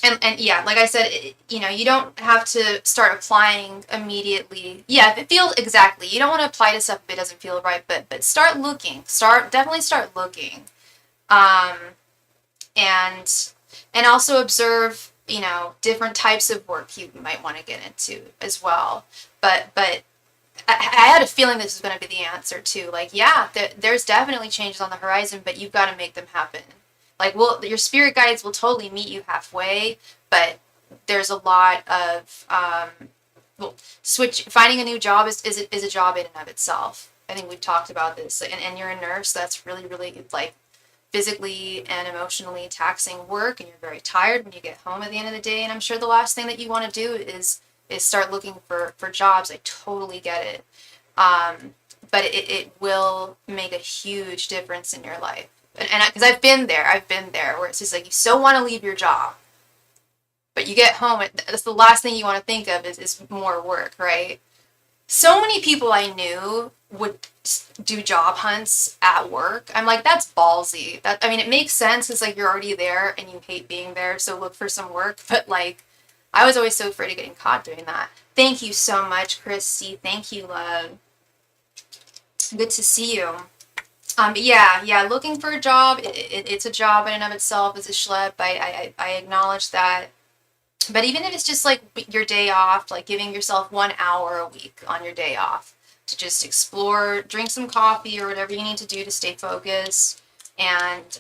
And yeah, like I said, you know, you don't have to start applying immediately. Yeah, if it feels exactly, you don't want to apply to stuff if it doesn't feel right, but start looking. Definitely start looking. And also observe, you know, different types of work you might want to get into as well. But I had a feeling this was going to be the answer too. Like, yeah, there's definitely changes on the horizon, but you've got to make them happen. Like, well, your spirit guides will totally meet you halfway, but there's a lot of finding a new job is a job in and of itself. I think we've talked about this, and you're a nurse. That's really, really, like, physically and emotionally taxing work, and you're very tired when you get home at the end of the day. And I'm sure the last thing that you want to do is start looking for jobs. I totally get it, but it will make a huge difference in your life. And because I've been there where it's just like, you so want to leave your job, but you get home, that's the last thing you want to think of is more work, right? So many people I knew would do job hunts at work. I'm like, that's ballsy. I mean, it makes sense. It's like, you're already there and you hate being there, so look for some work. But, like, I was always so afraid of getting caught doing that. Thank you so much, Christy. Thank you, love. Good to see you. But yeah, looking for a job, it's a job in and of itself. It's a schlep. I acknowledge that. But even if it's just like your day off, like giving yourself 1 hour a week on your day off to just explore, drink some coffee or whatever you need to do to stay focused, and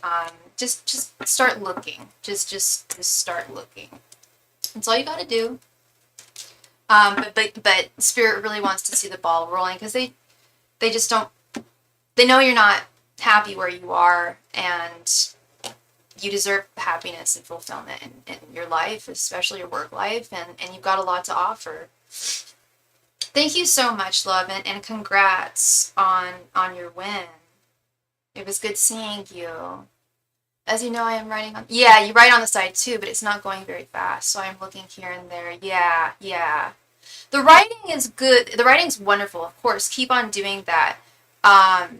just start looking. Just start looking. That's all you got to do. But Spirit really wants to see the ball rolling, because they just don't. They know you're not happy where you are, and you deserve happiness and fulfillment in your life, especially your work life, and you've got a lot to offer. Thank you so much, love, and congrats on your win. It was good seeing you. As you know, I am writing on... Yeah, you write on the side too, but it's not going very fast, so I'm looking here and there. Yeah. The writing is good. The writing's wonderful, of course. Keep on doing that. But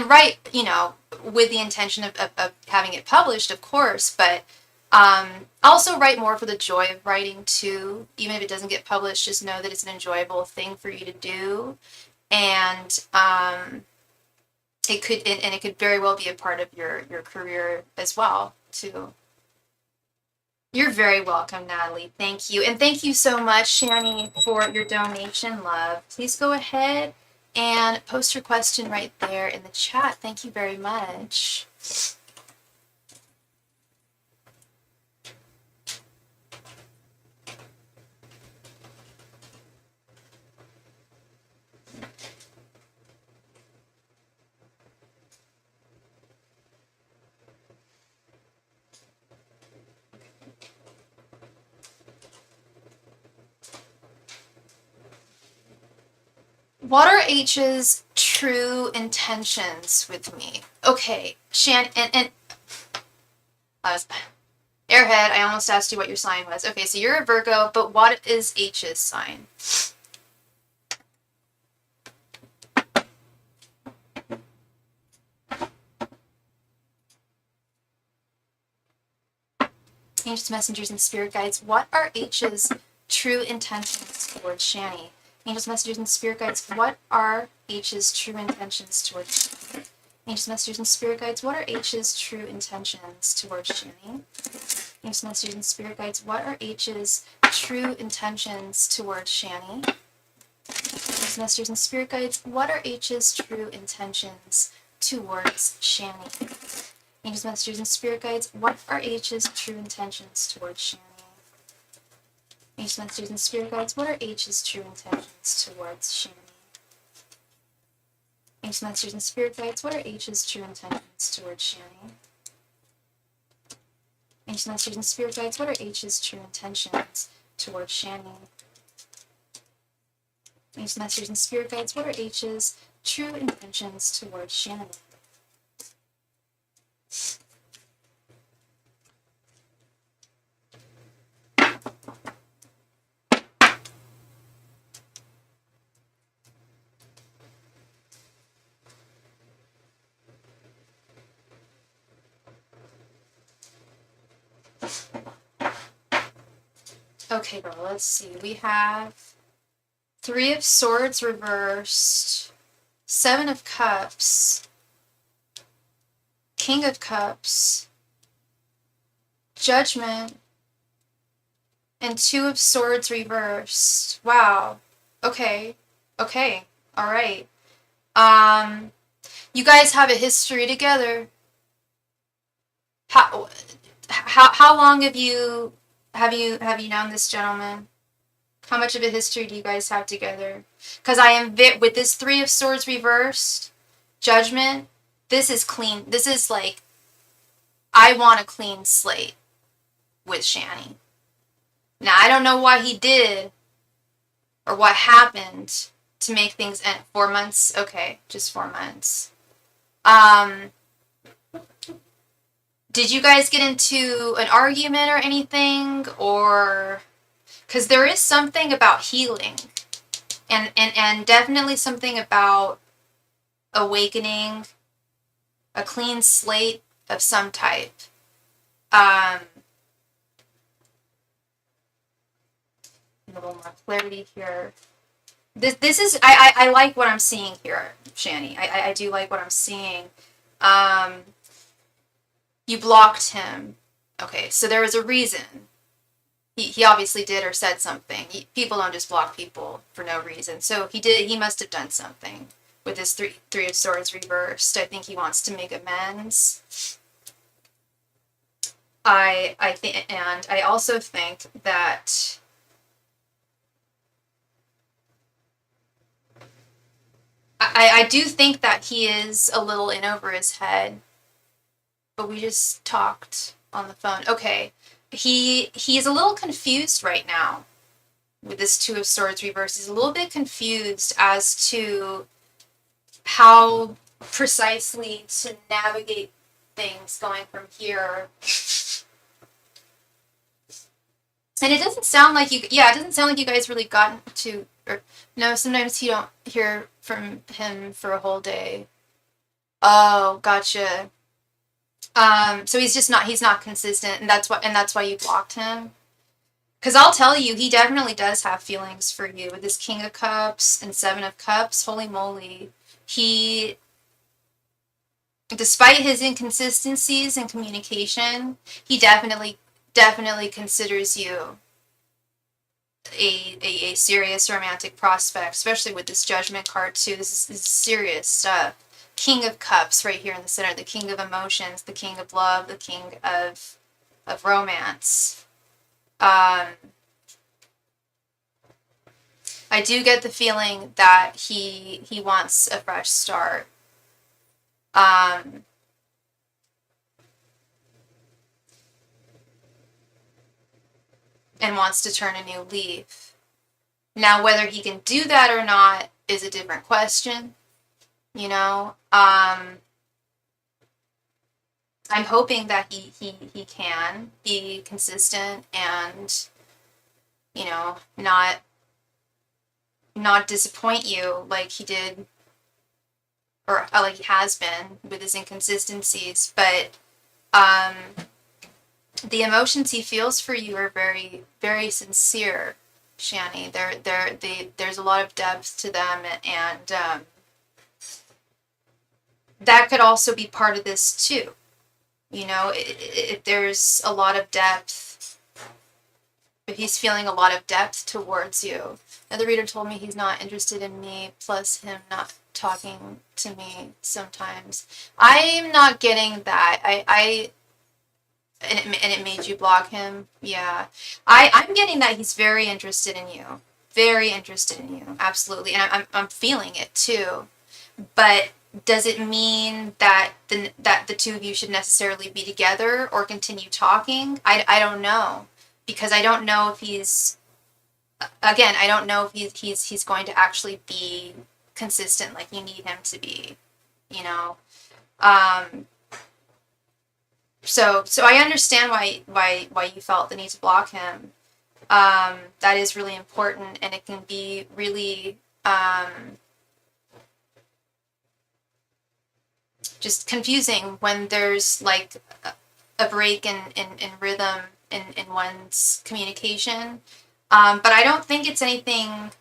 write, with the intention of having it published, of course, but also write more for the joy of writing too. Even if it doesn't get published, just know that it's an enjoyable thing for you to do, and it could very well be a part of your career as well too. You're very welcome, Natalie. Thank you. And thank you so much, Shani, for your donation, love. Please go ahead and post your question right there in the chat. Thank you very much. What are H's true intentions with me? Okay, Shan, and I was airhead. I almost asked you what your sign was. Okay, so you're a Virgo, but what is H's sign? Angels, messengers, and spirit guides. What are H's true intentions towards Shani? Angels, messengers, and spirit guides, what are H's true intentions towards Shani? Angels, messengers, and spirit guides, what are H's true intentions towards Shani? Angels, messengers, and spirit guides, what are H's true intentions towards Shani? Angels, messengers, and spirit guides, what are H's true intentions towards Shani? Angels, messengers, and spirit guides, what are H's true intentions towards Shani? Angels, messengers, and spirit guides, what are H's true intentions towards Shani? Angels, messengers, and spirit guides, what are H's true intentions towards Shani? Angels, messengers, and spirit guides, what are H's true intentions towards Shani? Angels, messengers, and spirit guides, what are H's true intentions towards Shani? Okay, girl, let's see. We have Three of Swords reversed, Seven of Cups, King of Cups, Judgment, and Two of Swords reversed. Wow. Okay. Okay. All right. You guys have a history together. How long have you known this gentleman? How much of a history do you guys have together? Because I am with this Three of Swords reversed, Judgment. This is clean. This is like, I want a clean slate with Shani. Now I don't know what he did or what happened to make things end. 4 months. Okay, just 4 months. Did you guys get into an argument or anything, or... Because there is something about healing, and definitely something about awakening, a clean slate of some type. A little more clarity here. This is, I like what I'm seeing here, Shani. I do like what I'm seeing. You blocked him. Okay, so there was a reason. He obviously did or said something. People don't just block people for no reason. So he must have done something. with this three of swords reversed. I think he wants to make amends. I think, and I also think that I do think that he is a little in over his head, but we just talked on the phone. Okay, he's a little confused right now with this Two of Swords reverse. He's a little bit confused as to how precisely to navigate things going from here. And it doesn't sound like it doesn't sound like you guys really gotten to, or no, sometimes you don't hear from him for a whole day. Oh, gotcha. So he's not consistent, and that's why you blocked him. Because I'll tell you, he definitely does have feelings for you with this King of Cups and Seven of Cups. Holy moly. He, despite his inconsistencies in communication, he definitely considers you a serious romantic prospect, especially with this Judgment card too. This is serious stuff. King of Cups right here in the center, the King of Emotions, the King of Love, the King of Romance. I do get the feeling that he wants a fresh start. And wants to turn a new leaf. Now, whether he can do that or not is a different question. You know, I'm hoping that he can be consistent and, you know, not disappoint you like he did, or like he has been with his inconsistencies. But the emotions he feels for you are very, very sincere, Shani. There's a lot of depth to them, and that could also be part of this too. You know, if there's a lot of depth, if he's feeling a lot of depth towards you. Now, the reader told me he's not interested in me, plus him not talking to me sometimes. I'm not getting that. And it made you block him. Yeah. I'm getting that he's very interested in you. Very interested in you. Absolutely. And I'm feeling it too. But does it mean that the two of you should necessarily be together or continue talking? I don't know. Because I don't know if he's, again, I don't know if he's going to actually be consistent like you need him to be, you know. So I understand why you felt the need to block him. That is really important, and it can be really just confusing when there's like a break in rhythm in one's communication. But I don't think it's anything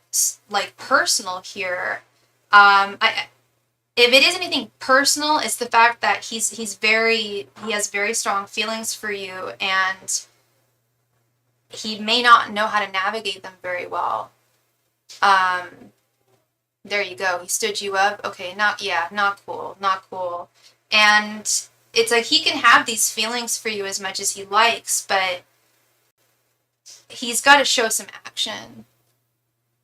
like personal here. If it is anything personal, it's the fact that he has very strong feelings for you, and he may not know how to navigate them very well. There you go. He stood you up. Okay, not cool. And it's like he can have these feelings for you as much as he likes, but he's got to show some action,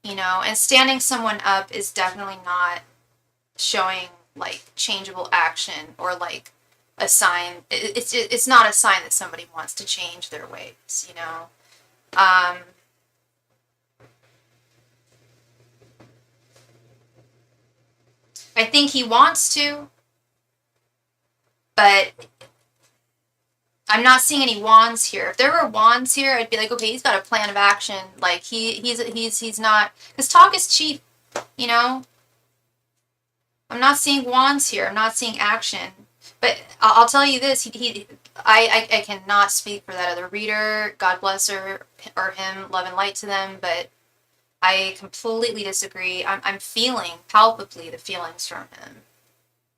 you know, and standing someone up is definitely not showing like changeable action or like a sign. It's not a sign that somebody wants to change their ways, you know. I think he wants to, but I'm not seeing any wands here. If there were wands here, I'd be like, okay, he's got a plan of action. Like he's not, because talk is cheap, you know. I'm not seeing wands here. I'm not seeing action. But I'll tell you this: I cannot speak for that other reader. God bless her or him, love and light to them. But I completely disagree. I'm feeling palpably the feelings from him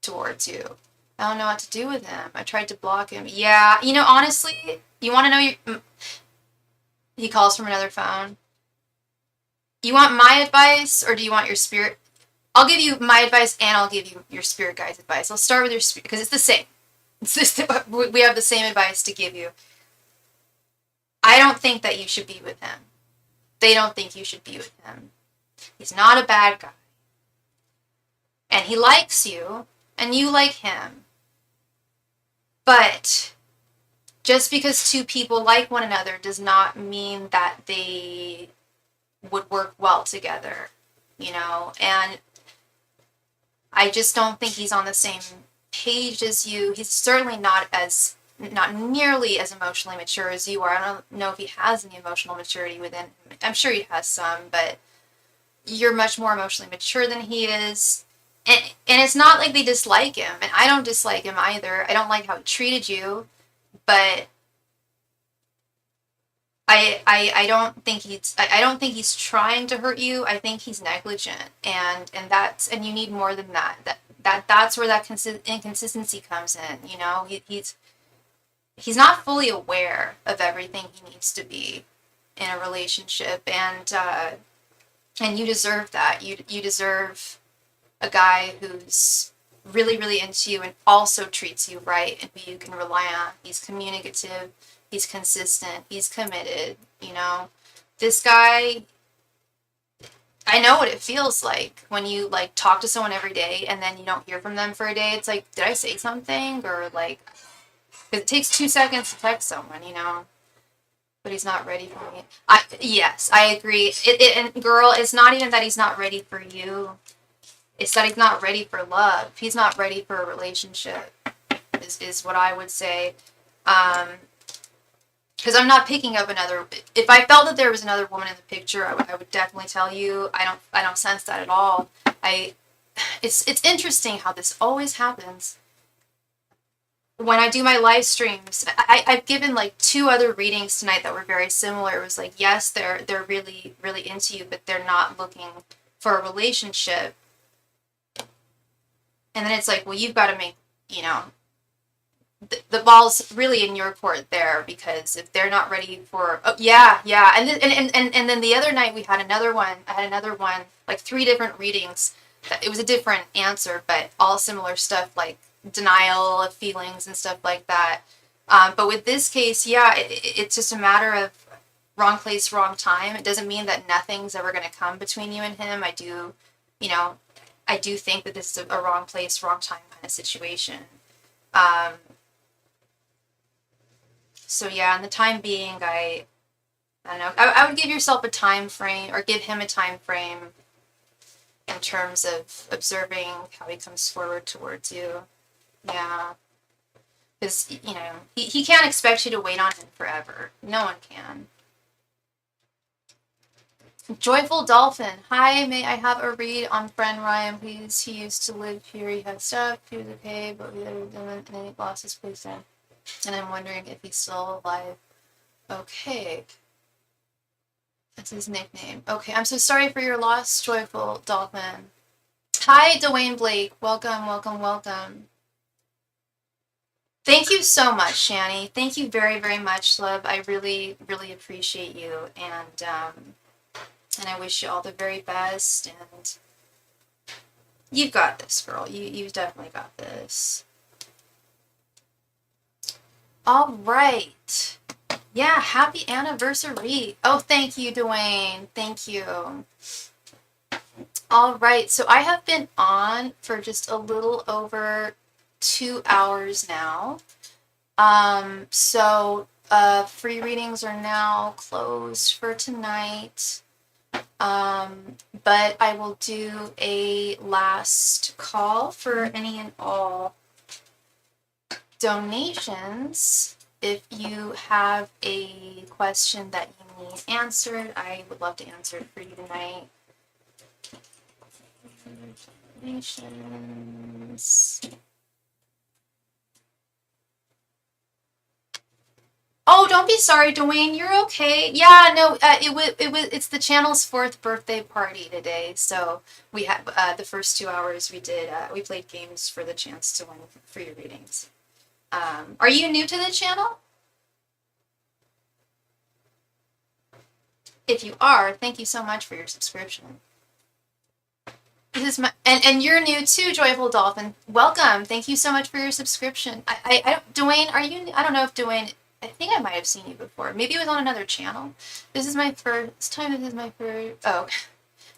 towards you. I don't know what to do with him. I tried to block him. Yeah, you know, honestly, you want to know he calls from another phone. You want my advice, or do you want your spirit? I'll give you my advice and I'll give you your spirit guide's advice. I'll start with your spirit because it's the same. It's just, we have the same advice to give you. I don't think that you should be with him. They don't think you should be with him. He's not a bad guy. And he likes you, and you like him. But just because two people like one another does not mean that they would work well together, you know? And I just don't think he's on the same page as you. He's certainly not nearly as emotionally mature as you are. I don't know if he has any emotional maturity within him. I'm sure he has some, but you're much more emotionally mature than he is. And it's not like they dislike him, and I don't dislike him either. I don't like how he treated you, but I don't think he's trying to hurt you. I think he's negligent, and you need more than that. That's where that inconsistency comes in. You know, he's not fully aware of everything he needs to be in a relationship, and you deserve that. You deserve a guy who's really, really into you and also treats you right and who you can rely on. He's communicative, he's consistent, he's committed, you know. This guy, I know what it feels like when you like talk to someone every day and then you don't hear from them for a day. It's like, did I say something? Or like, it takes 2 seconds to text someone, you know. But he's not ready for me. Yes, I agree. And girl, it's not even that he's not ready for you. It's that he's not ready for love. He's not ready for a relationship, is what I would say. Because I'm not picking up another. If I felt that there was another woman in the picture, I would definitely tell you. I don't sense that at all. It's interesting how this always happens. When I do my live streams, I've given like 2 other readings tonight that were very similar. It was like, yes, they're really, really into you, but they're not looking for a relationship. And then it's like, well, you've got to make, you know, the ball's really in your court there, because if they're not ready for, oh, yeah. And then the other night we had another one. I had another one, like 3 different readings. It was a different answer, but all similar stuff, like denial of feelings and stuff like that. But with this case, yeah, it's just a matter of wrong place, wrong time. It doesn't mean that nothing's ever going to come between you and him. I do think that this is a wrong place, wrong time kind of situation. So yeah, in the time being, I don't know. I would give yourself a time frame, or give him a time frame in terms of observing how he comes forward towards you. Yeah. Because, you know, he can't expect you to wait on him forever. No one can. Joyful Dolphin. Hi, may I have a read on friend Ryan, please? He used to live here. He had stuff. He was okay, but we had done and then he lost his place there. And I'm wondering if he's still alive. Okay. That's his nickname. Okay, I'm so sorry for your loss, Joyful Dolphin. Hi, Dwayne Blake. Welcome, welcome, welcome. Thank you so much, Shani. Thank you very, very much, love. I really, really appreciate you. And I wish you all the very best. And you've got this, girl. You've definitely got this. All right. Yeah, happy anniversary. Oh, thank you, Dwayne. Thank you. All right. So I have been on for just a little over 2 hours now. Free readings are now closed for tonight. But I will do a last call for any and all donations. If you have a question that you need answered, I would love to answer it for you tonight. Donations. Oh, don't be sorry, Dwayne. You're okay. Yeah, no. It's the channel's 4th birthday party today, so we had the first 2 hours we did. We played games for the chance to win free readings. Are you new to the channel? If you are, thank you so much for your subscription. This is my and you're new too, Joyful Dolphin. Welcome. Thank you so much for your subscription. I don't, Dwayne, are you? I don't know if Dwayne. I think I might have seen you before. Maybe it was on another channel. This is my first time. This is my first. Oh,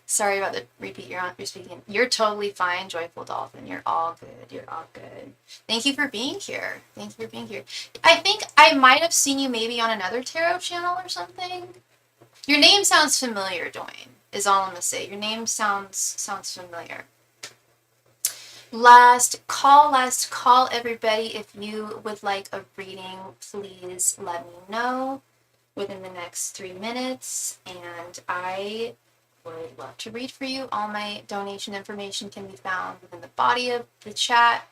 sorry about the repeat. You're speaking. You're totally fine, Joyful Dolphin. You're all good. You're all good. Thank you for being here. Thank you for being here. I think I might have seen you maybe on another tarot channel or something. Your name sounds familiar, Dwayne. Is all I'm gonna say. Your name sounds familiar. Last call, everybody. If you would like a reading, please let me know within the next 3 minutes, and I would love to read for you. All my donation information can be found within the body of the chat.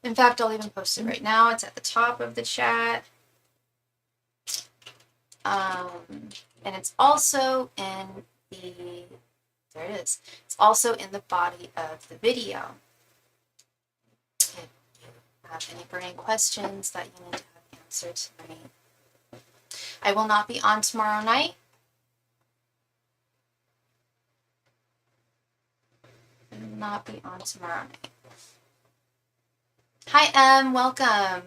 In fact, I'll even post it right now. It's at the top of the chat. And it's also in the, there it is. It's also in the body of the video. If you have any burning questions that you need to have answered tonight. I will not be on tomorrow night. I will not be on tomorrow night. Hi, Em. Welcome.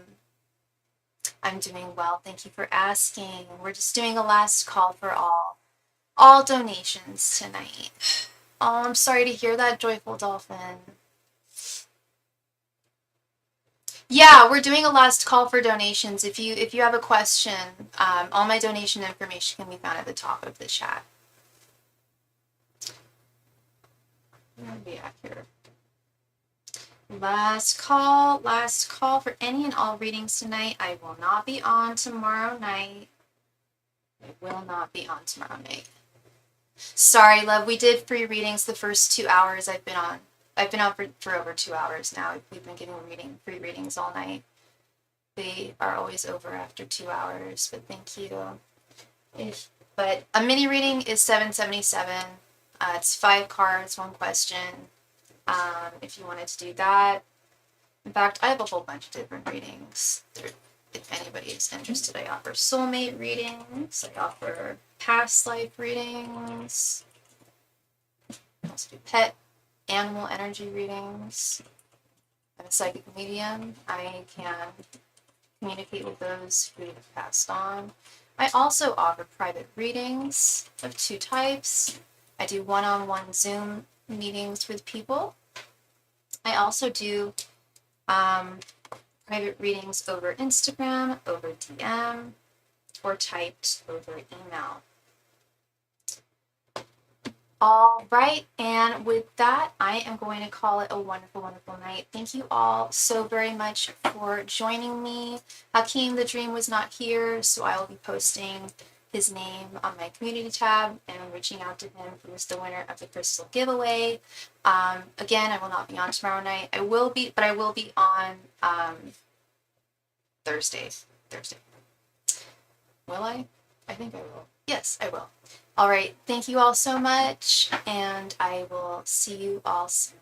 I'm doing well. Thank you for asking. We're just doing a last call for all donations tonight. Oh, I'm sorry to hear that, Joyful Dolphin. Yeah, we're doing a last call for donations. If you have a question, all my donation information can be found at the top of the chat. I'm gonna be accurate. Last call for any and all readings tonight. I will not be on tomorrow night. I will not be on tomorrow night. Sorry, love. We did free readings the first 2 hours I've been on. I've been on for over 2 hours now. We've been giving free readings all night. They are always over after 2 hours, but thank you. But a mini reading is $7.77. It's 5 cards, 1 question. If you wanted to do that. In fact, I have a whole bunch of different readings. If anybody is interested, I offer soulmate readings. I offer past life readings. I also do pet animal energy readings. I'm a psychic medium. I can communicate with those who have passed on. I also offer private readings of 2 types. I do one-on-one Zoom meetings with people. I also do private readings over Instagram, over DM, or typed over email. All right, and with that, I am going to call it a wonderful, wonderful night. Thank you all so very much for joining me. Hakeem the Dream was not here, so I will be posting his name on my community tab and reaching out to him, who is the winner of the crystal giveaway. Again, I will not be on tomorrow night. I will be on Thursday. Will I? I think I will. Yes, I will. All right. Thank you all so much, and I will see you all soon.